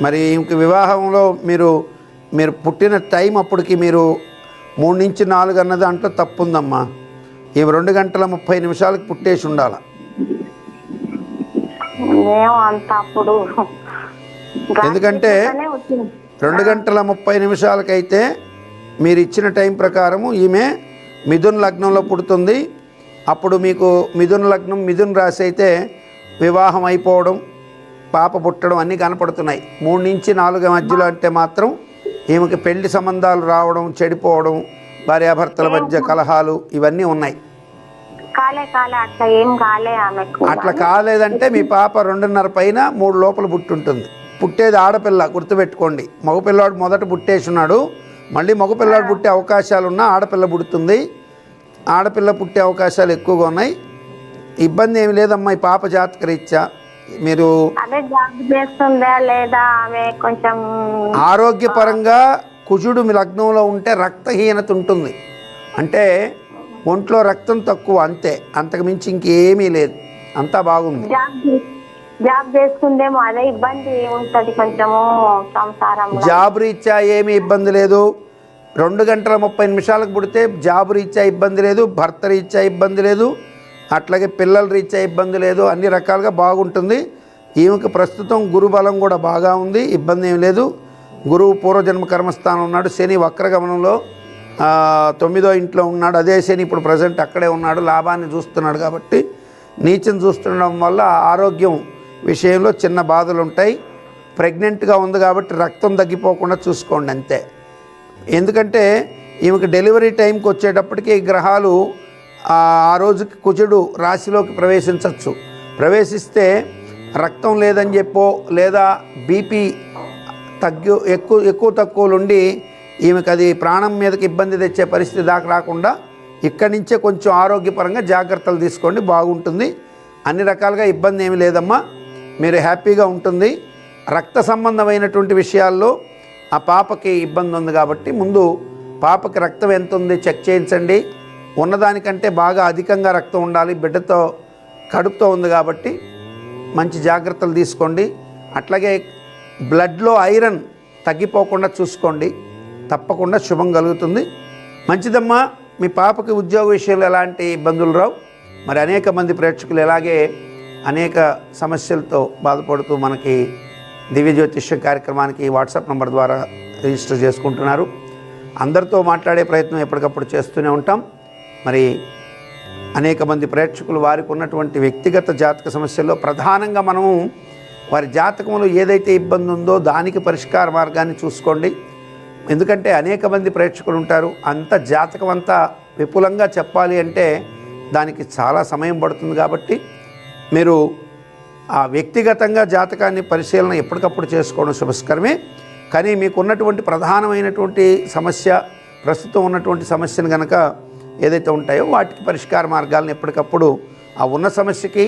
మరి ఇంక వివాహంలో మీరు పుట్టిన టైం అప్పటికి మీరు 3 నుంచి 4 అన్నది అంటే తప్పు ఉందమ్మా. ఈమె 2 గంటల 30 నిమిషాలకు పుట్టేసి ఉండాల. ఎందుకంటే 2 గంటల 30 నిమిషాలకైతే మీరు ఇచ్చిన టైం ప్రకారము ఈమె మిథున్ లగ్నంలో పుడుతుంది. అప్పుడు మీకు మిథున్ లగ్నం, మిథున్ రాశి అయితే వివాహం అయిపోవడం, పాప పుట్టడం అన్నీ కనపడుతున్నాయి. 3 నుంచి 4 మధ్యలో అంటే మాత్రం ఈమెకి పెళ్లి సంబంధాలు రావడం, చెడిపోవడం, భార్యాభర్తల మధ్య కలహాలు ఇవన్నీ ఉన్నాయి. అట్లా కాలేదంటే మీ పాప 2.5 పైన 3 లోపల పుట్టుంటుంది. పుట్టేది ఆడపిల్ల, గుర్తుపెట్టుకోండి. మగపిల్లవాడు మొదట పుట్టేస్తున్నాడు, మళ్ళీ మగపిల్లవాడు పుట్టే అవకాశాలున్నా ఆడపిల్ల పుడుతుంది. ఆడపిల్ల పుట్టే అవకాశాలు ఎక్కువగా ఉన్నాయి. ఇబ్బంది ఏమి లేదమ్మా. ఈ పాప జాతక రీత్యా మీరు ఆరోగ్యపరంగా కుజుడు మీ లగ్నంలో ఉంటే రక్తహీనత ఉంటుంది, అంటే ఒంట్లో రక్తం తక్కువ, అంతే, అంతకు మించి ఇంకేమీ లేదు, అంతా బాగుంది. జాబ్ రీత్యా ఏమీ ఇబ్బంది లేదు. 2 గంటల 30 నిమిషాలకు పుడితే జాబ్ రీత్యా ఇబ్బంది లేదు, భర్త రీత్యా ఇబ్బంది లేదు, అట్లాగే పిల్లల రీత్యా ఇబ్బంది లేదు, అన్ని రకాలుగా బాగుంటుంది. ఈమెకు ప్రస్తుతం గురుబలం కూడా బాగా ఉంది, ఇబ్బంది ఏమి లేదు. గురువు పూర్వజన్మ కర్మస్థానం ఉన్నాడు. శని వక్రగమనంలో 9వ ఇంట్లో ఉన్నాడు. అదే శని ఇప్పుడు ప్రజెంట్ అక్కడే ఉన్నాడు, లాభాన్ని చూస్తున్నాడు. కాబట్టి నీచం చూస్తుండడం వల్ల ఆరోగ్యం విషయంలో చిన్న బాధలు ఉంటాయి. ప్రెగ్నెంట్గా ఉంది కాబట్టి రక్తం తగ్గిపోకుండా చూసుకోండి, అంతే. ఎందుకంటే ఈమెకు డెలివరీ టైంకి వచ్చేటప్పటికి గ్రహాలు ఆ రోజుకి కుజుడు రాశిలోకి ప్రవేశించవచ్చు. ప్రవేశిస్తే రక్తం లేదని చెప్పో, లేదా బీపీ ఎక్కువ తక్కువలుండి ఈమెకు అది ప్రాణం మీదకి ఇబ్బంది తెచ్చే పరిస్థితి దాకా రాకుండా ఇక్కడి నుంచే కొంచెం ఆరోగ్యపరంగా జాగ్రత్తలు తీసుకోండి, బాగుంటుంది. అన్ని రకాలుగా ఇబ్బంది ఏమి లేదమ్మా, మీరు హ్యాపీగా ఉంటుంది. రక్త సంబంధమైనటువంటి విషయాల్లో ఆ పాపకి ఇబ్బంది ఉంది కాబట్టి ముందు పాపకి రక్తం ఎంత ఉంది చెక్ చేయించండి. ఉన్నదానికంటే బాగా అధికంగా రక్తం ఉండాలి. బిడ్డతో కడుపుతో ఉంది కాబట్టి మంచి జాగ్రత్తలు తీసుకోండి. అట్లాగే బ్లడ్లో ఐరన్ తగ్గిపోకుండా చూసుకోండి, తప్పకుండా శుభం కలుగుతుంది. మంచిదమ్మా. మీ పాపకి ఉద్యోగ విషయంలో ఎలాంటి ఇబ్బందులు రావు. మరి అనేక మంది ప్రేక్షకులు ఇలాగే అనేక సమస్యలతో బాధపడుతూ మనకి దివ్య జ్యోతిష్యం కార్యక్రమానికి వాట్సాప్ నంబర్ ద్వారా రిజిస్టర్ చేసుకుంటున్నారు. అందరితో మాట్లాడే ప్రయత్నం ఎప్పటికప్పుడు చేస్తూనే ఉంటాం. మరి అనేక మంది ప్రేక్షకులు వారికి ఉన్నటువంటి వ్యక్తిగత జాతక సమస్యల్లో ప్రధానంగా మనము వారి జాతకంలో ఏదైతే ఇబ్బంది ఉందో దానికి పరిష్కార మార్గాన్ని చూసుకోండి. ఎందుకంటే అనేక మంది ప్రేక్షకులు ఉంటారు, అంత జాతకం అంతా విపులంగా చెప్పాలి అంటే దానికి చాలా సమయం పడుతుంది. కాబట్టి మీరు ఆ వ్యక్తిగతంగా జాతకాన్ని పరిశీలన ఎప్పటికప్పుడు చేసుకోవడం శుభస్కరమే. కానీ మీకు ఉన్నటువంటి ప్రధానమైనటువంటి సమస్య, ప్రస్తుతం ఉన్నటువంటి సమస్యను కనుక ఏదైతే ఉంటాయో వాటికి పరిష్కార మార్గాలను ఎప్పటికప్పుడు ఆ ఉన్న సమస్యకి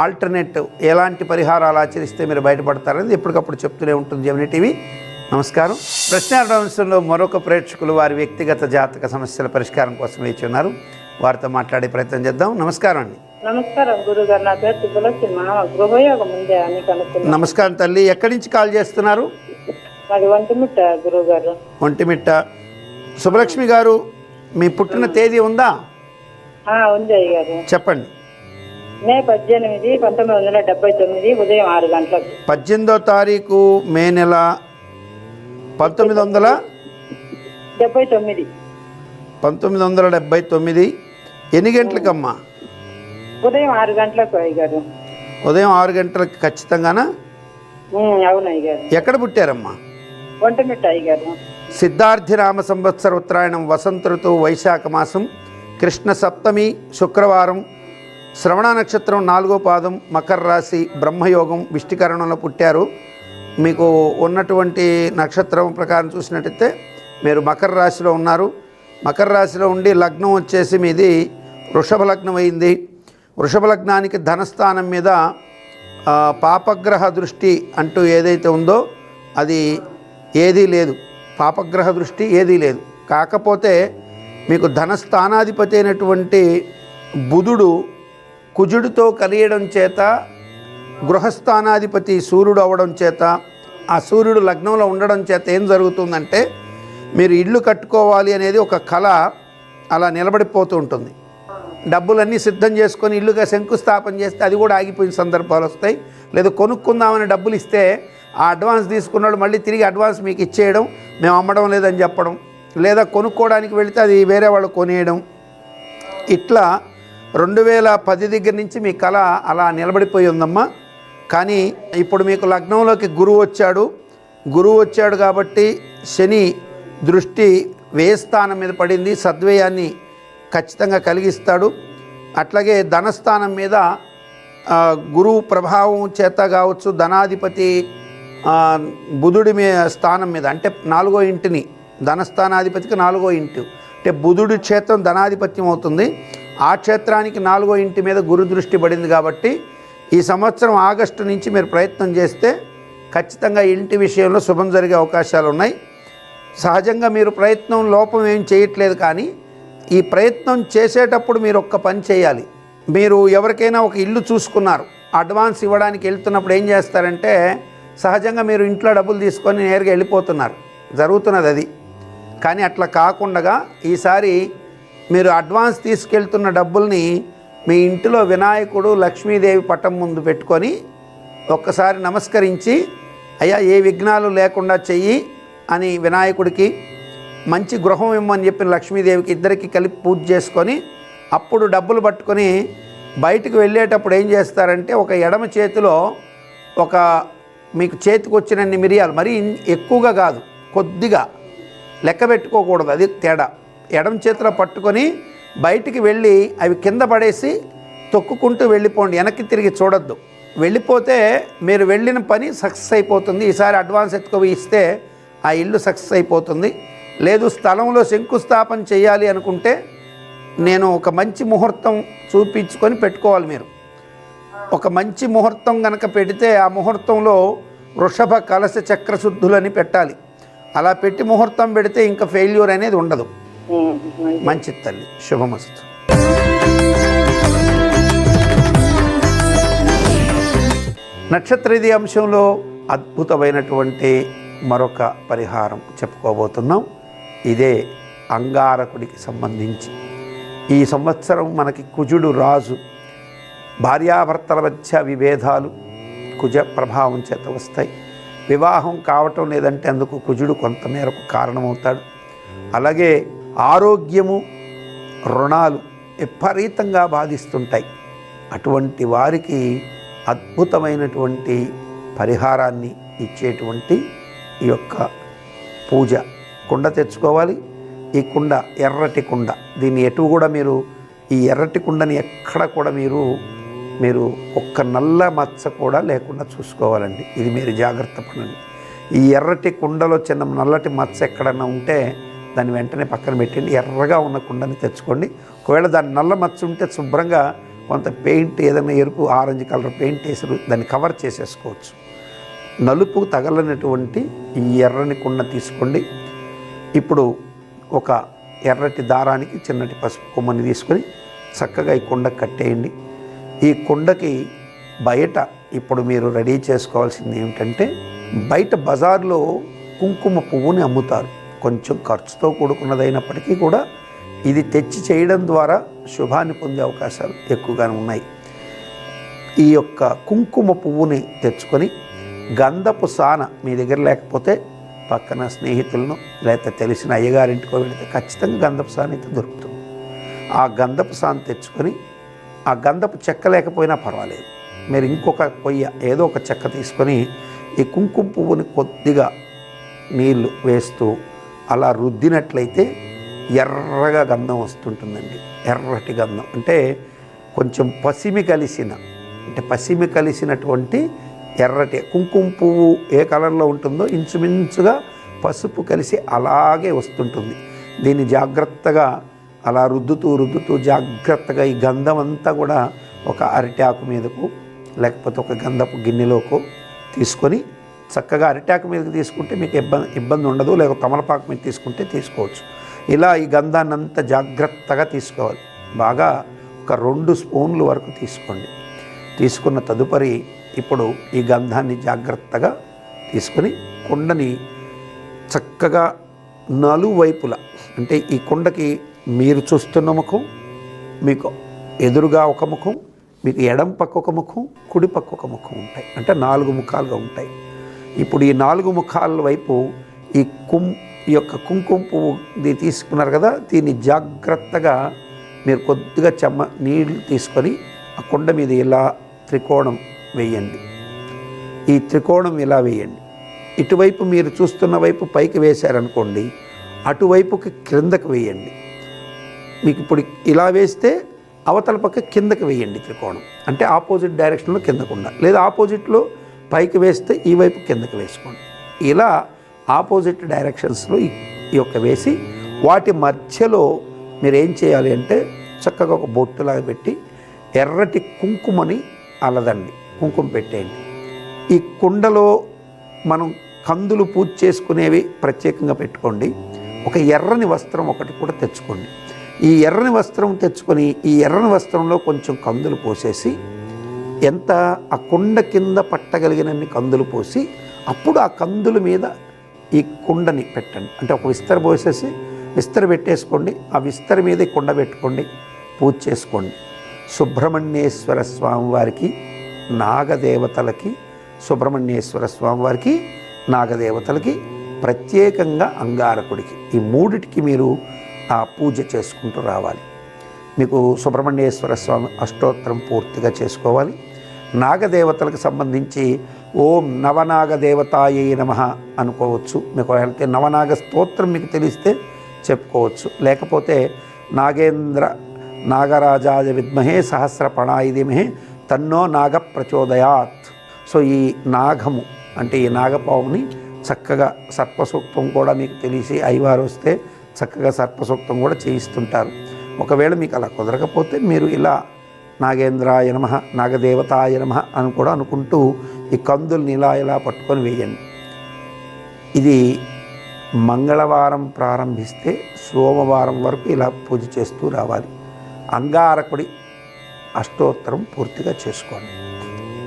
ఆల్టర్నేట్ ఎలాంటి పరిహారాలు ఆచరిస్తే మీరు బయటపడతారనేది ఎప్పటికప్పుడు చెప్తూనే ఉంటుంది జెమినీ టీవీ. నమస్కారం. ప్రశ్నార్థంశంలో మరొక ప్రేక్షకులు వారి వ్యక్తిగత జాతక సమస్యల పరిష్కారం కోసం వేచి ఉన్నారు. వారితో మాట్లాడే ప్రయత్నం చేద్దాం. నమస్కారం అండి. నమస్కారం గురుగారు, నా పేరు సుబ్బలక్ష్మి. గృహయోగం ఉందే అని కనుక్కున్నాను. నమస్కారం తల్లి, ఎక్కడి నుంచి కాల్ చేస్తున్నారు? మాది ఒంటిమిట్ట గురుగారు. ఒంటిమిట్ట. సుబ్బలక్ష్మి గారు, మీ పుట్టిన తేదీ ఉందా? ఉంది అయ్యగారు. చెప్పండి. మే 18, 1979 ఉదయం 6 గంటలకు. 18వ తారీఖు మే నెల 1979 ఎన్ని గంటలకమ్మా? ఉదయం 6 గంటలకు అయ్యగారు. ఉదయం 6 గంటలకు ఖచ్చితంగానా? అవును అయ్యగారు. ఎక్కడ పుట్టారమ్మా? ఒంటమిట్ట అయ్యగారు. సిద్ధార్థిరామ సంవత్సర ఉత్తరాయణం, వసంత ఋతువు, వైశాఖ మాసం, కృష్ణ సప్తమి, శుక్రవారం, శ్రవణ నక్షత్రం 4వ పాదం, మకర రాశి, బ్రహ్మయోగం, విష్టికరణంలో పుట్టారు. మీకు ఉన్నటువంటి నక్షత్రం ప్రకారం చూసినట్టయితే మీరు మకర రాశిలో ఉన్నారు. మకర రాశిలో ఉండి లగ్నం వచ్చేసి మీది వృషభ లగ్నం అయింది. వృషభ లగ్నానికి ధనస్థానం మీద పాపగ్రహ దృష్టి అంటూ ఏదైతే ఉందో అది ఏదీ లేదు. పాపగ్రహ దృష్టి ఏదీ లేదు. కాకపోతే మీకు ధనస్థానాధిపతి అయినటువంటి బుధుడు కుజుడితో కలియడం చేత, గృహస్థానాధిపతి సూర్యుడు అవ్వడం చేత, ఆ సూర్యుడు లగ్నంలో ఉండడం చేత ఏం జరుగుతుందంటే మీరు ఇల్లు కట్టుకోవాలి అనేది ఒక కళ అలా నిలబడిపోతూ ఉంటుంది. డబ్బులన్నీ సిద్ధం చేసుకొని ఇల్లుగా శంకుస్థాపన చేస్తే అది కూడా ఆగిపోయిన సందర్భాలు వస్తాయి. లేదా కొనుక్కుందామని డబ్బులు ఇస్తే ఆ అడ్వాన్స్ తీసుకున్నాడు మళ్ళీ తిరిగి అడ్వాన్స్ మీకు ఇచ్చేయడం, మేము అమ్మడం లేదని చెప్పడం, లేదా కొనుక్కోవడానికి వెళితే అది వేరే వాళ్ళు కొనేయడం. ఇట్లా 2010 దగ్గర నుంచి మీ కళ అలా నిలబడిపోయి ఉందమ్మా. కానీ ఇప్పుడు మీకు లగ్నంలోకి గురువు వచ్చాడు కాబట్టి శని దృష్టి వ్యయస్థానం మీద పడింది, సద్వ్యయాన్ని ఖచ్చితంగా కలిగిస్తాడు. అట్లాగే ధనస్థానం మీద గురువు ప్రభావం చేత కావచ్చు, ధనాధిపతి బుధుడి స్థానం మీద అంటే 4వ ఇంటిని, ధనస్థానాధిపతికి 4వ ఇంటి అంటే బుధుడి క్షేత్రం ధనాధిపత్యం అవుతుంది. ఆ క్షేత్రానికి 4వ ఇంటి మీద గురు దృష్టి పడింది కాబట్టి ఈ సంవత్సరం ఆగస్టు నుంచి మీరు ప్రయత్నం చేస్తే ఖచ్చితంగా ఇంటి విషయంలో శుభం జరిగే అవకాశాలు ఉన్నాయి. సహజంగా మీరు ప్రయత్నం లోపం ఏం చేయట్లేదు, కానీ ఈ ప్రయత్నం చేసేటప్పుడు మీరు ఒక్క పని చేయాలి. మీరు ఎవరికైనా ఒక ఇల్లు చూసుకున్నారు, అడ్వాన్స్ ఇవ్వడానికి వెళ్తున్నప్పుడు ఏం చేస్తారంటే సహజంగా మీరు ఇంట్లో డబ్బులు తీసుకొని నేరుగా వెళ్ళిపోతున్నారు, జరుగుతున్నది అది. కానీ అట్లా కాకుండా ఈసారి మీరు అడ్వాన్స్ తీసుకెళ్తున్న డబ్బుల్ని మీ ఇంటిలో వినాయకుడు, లక్ష్మీదేవి పటం ముందు పెట్టుకొని ఒక్కసారి నమస్కరించి, అయ్యా ఏ విఘ్నాలు లేకుండా చెయ్యి అని వినాయకుడికి, మంచి గృహం ఇమ్మని చెప్పిన లక్ష్మీదేవికి ఇద్దరికి కలిపి పూజ చేసుకొని అప్పుడు డబ్బులు పట్టుకొని బయటికి వెళ్ళేటప్పుడు ఏం చేస్తారంటే ఒక ఎడమ చేతిలో ఒక మీకు చేతికి వచ్చినన్ని మిరియాలు, మరీ ఎక్కువగా కాదు, కొద్దిగా లెక్క పెట్టుకోకూడదు, అది తేడా. ఎడమ చేతిలో పట్టుకొని బయటికి వెళ్ళి అవి కింద పడేసి తొక్కుకుంటూ వెళ్ళిపోండి, వెనక్కి తిరిగి చూడొద్దు. వెళ్ళిపోతే మీరు వెళ్ళిన పని సక్సెస్ అయిపోతుంది. ఈసారి అడ్వాన్స్ ఎత్తుకొని ఇస్తే ఆ ఇల్లు సక్సెస్ అయిపోతుంది. లేదు స్థలంలో శంకుస్థాపన చేయాలి అనుకుంటే నేను ఒక మంచి ముహూర్తం చూపించుకొని పెట్టుకోవాలి. మీరు ఒక మంచి ముహూర్తం కనుక పెడితే ఆ ముహూర్తంలో వృషభ కలశ చక్రశుద్ధులని పెట్టాలి. అలా పెట్టి ముహూర్తం పెడితే ఇంకా ఫెయిల్యూర్ అనేది ఉండదు. మంచి తల్లి, శుభమస్తు. నక్షత్రది అంశంలో అద్భుతమైనటువంటి మరొక పరిహారం చెప్పుకోబోతున్నాం. ఇదే అంగారకుడికి సంబంధించి. ఈ సంవత్సరం మనకి కుజుడు రాజు. భార్యాభర్తల మధ్య విభేదాలు కుజ ప్రభావం చేత వస్తాయి. వివాహం కావటం లేదంటే అందుకు కుజుడు కొంతమేరకు కారణమవుతాడు. అలాగే ఆరోగ్యము, రుణాలు విపరీతంగా బాధిస్తుంటాయి. అటువంటి వారికి అద్భుతమైనటువంటి పరిహారాన్ని ఇచ్చేటువంటి ఈ యొక్క పూజ. కుండ తెచ్చుకోవాలి. ఈ కుండ ఎర్రటి కుండ. దీన్ని ఎటు కూడా మీరు ఈ ఎర్రటి కుండని ఎక్కడ కూడా మీరు ఒక్క నల్ల మచ్చ కూడా లేకుండా చూసుకోవాలండి. ఇది మీరు జాగ్రత్త పడండి. ఈ ఎర్రటి కుండలో చిన్న నల్లటి మచ్చ ఎక్కడన్నా ఉంటే దాన్ని వెంటనే పక్కన పెట్టండి. ఎర్రగా ఉన్న కుండని తెచ్చుకోండి. ఒకవేళ దాని నల్ల మచ్చ ఉంటే శుభ్రంగా కొంత పెయింట్, ఏదైనా ఎరుపు ఆరెంజ్ కలర్ పెయింట్ వేసి దాన్ని కవర్ చేసేసుకోవచ్చు. నలుపు తగలనటువంటి ఈ ఎర్రని కుండ తీసుకోండి. ఇప్పుడు ఒక ఎర్రటి దారానికి చిన్నటి పసుపు కొమ్మని తీసుకొని చక్కగా ఈ కుండ కట్టేయండి. ఈ కుండకి బయట ఇప్పుడు మీరు రెడీ చేసుకోవాల్సింది ఏమిటంటే, బయట బజార్లో కుంకుమ పువ్వుని అమ్ముతారు. కొంచెం ఖర్చుతో కూడుకున్నదైనప్పటికీ కూడా ఇది తెచ్చి చేయడం ద్వారా శుభాన్ని పొందే అవకాశాలు ఎక్కువగానే ఉన్నాయి. ఈ యొక్క కుంకుమ పువ్వుని తెచ్చుకొని గంధపు సాన మీ దగ్గర లేకపోతే పక్కన స్నేహితులను లేకపోతే తెలిసిన అయ్యగారింటికో వెళితే ఖచ్చితంగా గంధపు సాన అయితే దొరుకుతుంది. ఆ గంధపు సాన తెచ్చుకొని ఆ గంధపు చెక్క లేకపోయినా పర్వాలేదు, మీరు ఇంకొక పొయ్య ఏదో ఒక చెక్క తీసుకొని ఈ కుంకుమ పువ్వుని కొద్దిగా నీళ్లు వేస్తూ అలా రుద్దినట్లయితే ఎర్రగా గంధం వస్తుంటుందండి. ఎర్రటి గంధం అంటే కొంచెం పసిమి కలిసినటువంటి ఎర్రటి కుంకుమ పువ్వు ఏ కలర్లో ఉంటుందో ఇంచుమించుగా పసుపు కలిసి అలాగే వస్తుంటుంది. దీన్ని జాగ్రత్తగా అలా రుద్దుతూ జాగ్రత్తగా ఈ గంధం అంతా కూడా ఒక అరిటాకు మీదకు లేకపోతే ఒక గంధపు గిన్నెలోకి తీసుకొని చక్కగా అరిటాకు మీదకి తీసుకుంటే మీకు ఇబ్బంది ఉండదు, లేకపోతే తమలపాకు మీద తీసుకుంటే తీసుకోవచ్చు. ఇలా ఈ గంధాన్ని అంతా జాగ్రత్తగా తీసుకోవాలి. బాగా ఒక 2 స్పూన్లు వరకు తీసుకోండి. తీసుకున్న తదుపరి ఇప్పుడు ఈ గంధాన్ని జాగ్రత్తగా తీసుకొని కుండని చక్కగా నలువైపులా, అంటే ఈ కుండకి మీరు చూస్తున్న ముఖం, మీకు ఎదురుగా ఒక ముఖం, మీకు ఎడం పక్క ఒక ముఖం, కుడి పక్క ఒక ముఖం ఉంటాయి. అంటే 4 ముఖాలుగా ఉంటాయి. ఇప్పుడు ఈ 4 ముఖాల వైపు ఈ యొక్క కుంకుమ పువ్వు తీసుకున్నారు కదా, దీన్ని జాగ్రత్తగా మీరు కొద్దిగా నీళ్ళు తీసుకొని ఆ కుండ మీద ఇలా త్రికోణం వేయండి. ఈ త్రికోణం ఇలా వేయండి. ఇటువైపు మీరు చూస్తున్న వైపు పైకి వేశారనుకోండి, అటువైపుకి క్రిందకు వేయండి. మీకు ఇప్పుడు ఇలా వేస్తే అవతల పక్క కిందకి వేయండి త్రికోణం, అంటే ఆపోజిట్ డైరెక్షన్లో కిందకు ఉండాలి. లేదా ఆపోజిట్లో పైకి వేస్తే ఈ వైపు కిందకి వేసుకోండి. ఇలా ఆపోజిట్ డైరెక్షన్స్లో ఈ యొక్క వేసి వాటి మధ్యలో మీరు ఏం చేయాలి అంటే చక్కగా ఒక బొట్టులాగా పెట్టి ఎర్రటి కుంకుమని అలదండి, కుంకుమ పెట్టేయండి. ఈ కుండలో మనం కందులు పూజ చేసుకునేవి ప్రత్యేకంగా పెట్టుకోండి. ఒక ఎర్రని వస్త్రం ఒకటి కూడా తెచ్చుకోండి. ఈ ఎర్రని వస్త్రం తెచ్చుకొని ఈ ఎర్రని వస్త్రంలో కొంచెం కందులు పోసేసి ఎంత ఆ కుండ కింద పట్టగలిగినన్ని కందులు పోసి అప్పుడు ఆ కందుల మీద ఈ కుండని పెట్టండి. అంటే ఒక విస్తర పోసేసి విస్తర పెట్టేసుకోండి. ఆ విస్తర మీద ఈ కుండ పెట్టుకోండి, పూజ చేసుకోండి. సుబ్రహ్మణ్యేశ్వర స్వామివారికి, నాగదేవతలకి, సుబ్రహ్మణ్యేశ్వర స్వామివారికి, నాగదేవతలకి, ప్రత్యేకంగా అంగారకుడికి, ఈ మూడిటికి మీరు ఆ పూజ చేసుకుంటూ రావాలి. మీకు సుబ్రహ్మణ్యేశ్వర స్వామి అష్టోత్తరం పూర్తిగా చేసుకోవాలి. నాగదేవతలకు సంబంధించి ఓం నవనాగదేవతాయై నమః అనుకోవచ్చు. మీకు అయితే నవనాగ స్తోత్రం మీకు తెలిస్తే చెప్పుకోవచ్చు. లేకపోతే నాగరాజాయ విద్మహే సహస్రపణాయ ధీమహి తన్నో నాగ ప్రచోదయాత్. సో ఈ నాగము అంటే ఈ నాగపావుని చక్కగా సర్పసూక్తం కూడా మీకు తెలిసి అయ్యవారు వస్తే చక్కగా సర్పసూక్తం కూడా చేయిస్తుంటారు. ఒకవేళ మీకు అలా కుదరకపోతే మీరు ఇలా నాగేంద్రాయ నమః, నాగదేవతాయ నమః అని కూడా అనుకుంటూ ఈ కందుల్ని ఇలా పట్టుకొని వేయండి. ఇది మంగళవారం ప్రారంభిస్తే సోమవారం వరకు ఇలా పూజ చేస్తూ రావాలి. అంగారకుడి అష్టోత్తరం పూర్తిగా చేసుకోండి.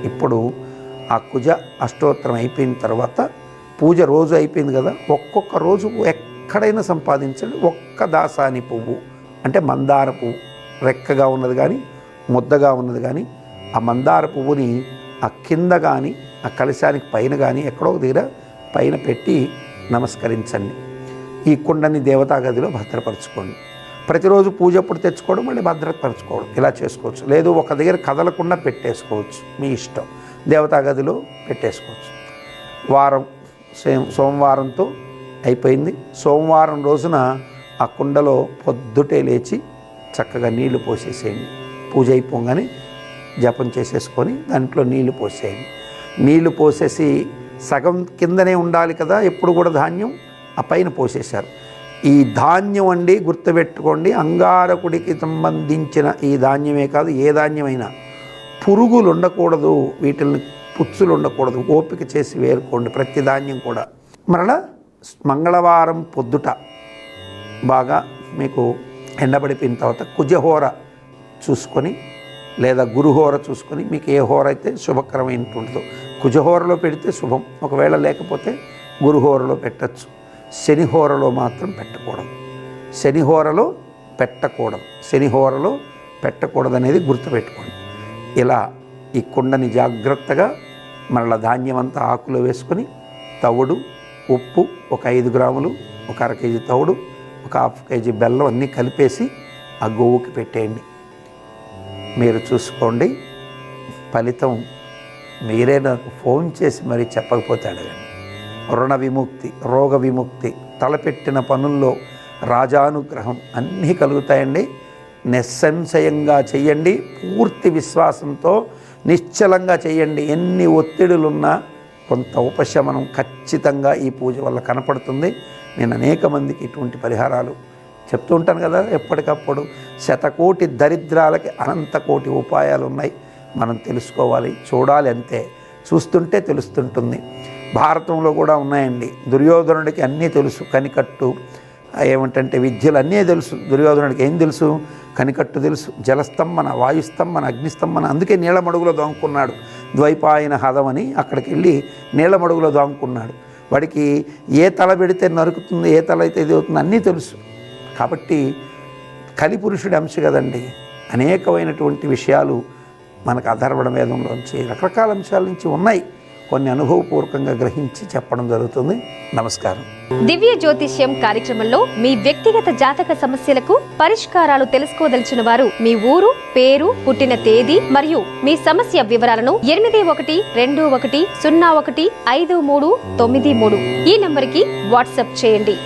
ఇప్పుడు ఆ కుజ అష్టోత్తరం అయిపోయిన తర్వాత పూజ రోజు అయిపోయింది కదా, ఒక్కొక్క రోజు ఎక్కడైనా సంపాదించండి. ఒక్క దాసాని పువ్వు అంటే మందార పువ్వు, రెక్కగా ఉన్నది కానీ ముద్దగా ఉన్నది కానీ, ఆ మందార పువ్వుని ఆ కింద కానీ ఆ కలశానికి పైన కానీ ఎక్కడో దగ్గర పైన పెట్టి నమస్కరించండి. ఈ కుండని దేవతా గదిలో భద్రపరచుకోండి. ప్రతిరోజు పూజ అప్పుడు తెచ్చుకోవడం, మళ్ళీ భద్రపరచుకోవడం, ఇలా చేసుకోవచ్చు. లేదు ఒక దగ్గర కదలకుండా పెట్టేసుకోవచ్చు, మీ ఇష్టం. దేవతా గదిలో పెట్టేసుకోవచ్చు. వారం సోమవారంతో అయిపోయింది. సోమవారం రోజున ఆ కుండలో పొద్దుటే లేచి చక్కగా నీళ్లు పోసేసేయండి. పూజ అయిపోగానే జపం చేసేసుకొని దాంట్లో నీళ్లు పోసేయండి. నీళ్లు పోసేసి సగం కిందనే ఉండాలి కదా ఎప్పుడు కూడా ధాన్యం, ఆ పైన పోసేశారు. ఈ ధాన్యం అండి గుర్తుపెట్టుకోండి, అంగారకుడికి సంబంధించిన ఈ ధాన్యమే కాదు ఏ ధాన్యమైనా పురుగులు ఉండకూడదు, వీటిని పుచ్చులు ఉండకూడదు. ఓపిక చేసి వేరుకోండి ప్రతి ధాన్యం కూడా. మరలా మంగళవారం పొద్దుట బాగా మీకు ఎండబడిపోయిన తర్వాత కుజహోర చూసుకొని లేదా గురుహోర చూసుకొని మీకు ఏ హోర అయితే శుభకరమైనటువంటిదో కుజహోరలో పెడితే శుభం. ఒకవేళ లేకపోతే గురుహోరలో పెట్టచ్చు. శనిహోరలో మాత్రం పెట్టకూడదు. శనిహోరలో పెట్టకూడదు, శనిహోరలో పెట్టకూడదు అనేది గుర్తుపెట్టుకోండి. ఇలా ఈ కుండని జాగ్రత్తగా మరలా ధాన్యం అంతా ఆకులో వేసుకొని తవుడు, ఉప్పు, ఒక 5 గ్రాములు, ఒక అర కేజీ తవుడు, ఒక 1/2 కేజీ బెల్లం అన్నీ కలిపేసి ఆ గోవుకి పెట్టేయండి. మీరు చూసుకోండి, ఫలితం మీరే నాకు ఫోన్ చేసి మరీ చెప్పకపోతే అడగండి. రుణ విముక్తి, రోగ విముక్తి, తలపెట్టిన పనుల్లో రాజానుగ్రహం అన్నీ కలుగుతాయండి. నిస్సంశయంగా చెయ్యండి, పూర్తి విశ్వాసంతో నిశ్చలంగా చేయండి. ఎన్ని ఒత్తిడులున్నా కొంత ఉపశమనం ఖచ్చితంగా ఈ పూజ వల్ల కనపడుతుంది. నేను అనేక మందికి ఇటువంటి పరిహారాలు చెప్తూ ఉంటాను కదా ఎప్పటికప్పుడు. 100 కోటి దరిద్రాలకి అనంత కోటి ఉపాయాలు ఉన్నాయి. మనం తెలుసుకోవాలి, చూడాలి, అంతే. చూస్తుంటే తెలుస్తుంటుంది. భారతంలో కూడా ఉన్నాయండి. దుర్యోధనుడికి అన్నీ తెలుసు, కనికట్టు ఏమిటంటే విద్యలు అన్నీ తెలుసు. దుర్యోధనుడికి ఏం తెలుసు? కనికట్టు తెలుసు, జలస్తంభన, వాయుస్తంభన, అగ్నిస్తంభన. అందుకే నీళ్ళమడుగులో దాంకున్నాడు. ద్వైపాయన హదం అని అక్కడికి వెళ్ళి నీళ్ళమడుగులో దాంకున్నాడు. వాడికి ఏ తల పెడితే నరుకుతుంది, ఏ తల అయితే ఇది అవుతుంది అన్నీ తెలుసు. కాబట్టి కలిపురుషుడి అంశ కదండి. అనేకమైనటువంటి విషయాలు మనకు అధర్వణ వేదంలోంచి రకరకాల అంశాల నుంచి ఉన్నాయి. కొన్ని అనుభవపూర్వకంగా గ్రహించి చెప్పడం జరుగుతుంది. నమస్కారం. దివ్య జ్యోతిష్యం కార్యక్రమంలో మీ వ్యక్తిగత జాతక సమస్యలకు పరిష్కారాలు తెలుసుకోదలిచిన వారు మీ ఊరు, పేరు, పుట్టిన తేదీ మరియు మీ సమస్య వివరాలను 8121015393 ఈ నంబర్కి వాట్సాప్ చేయండి.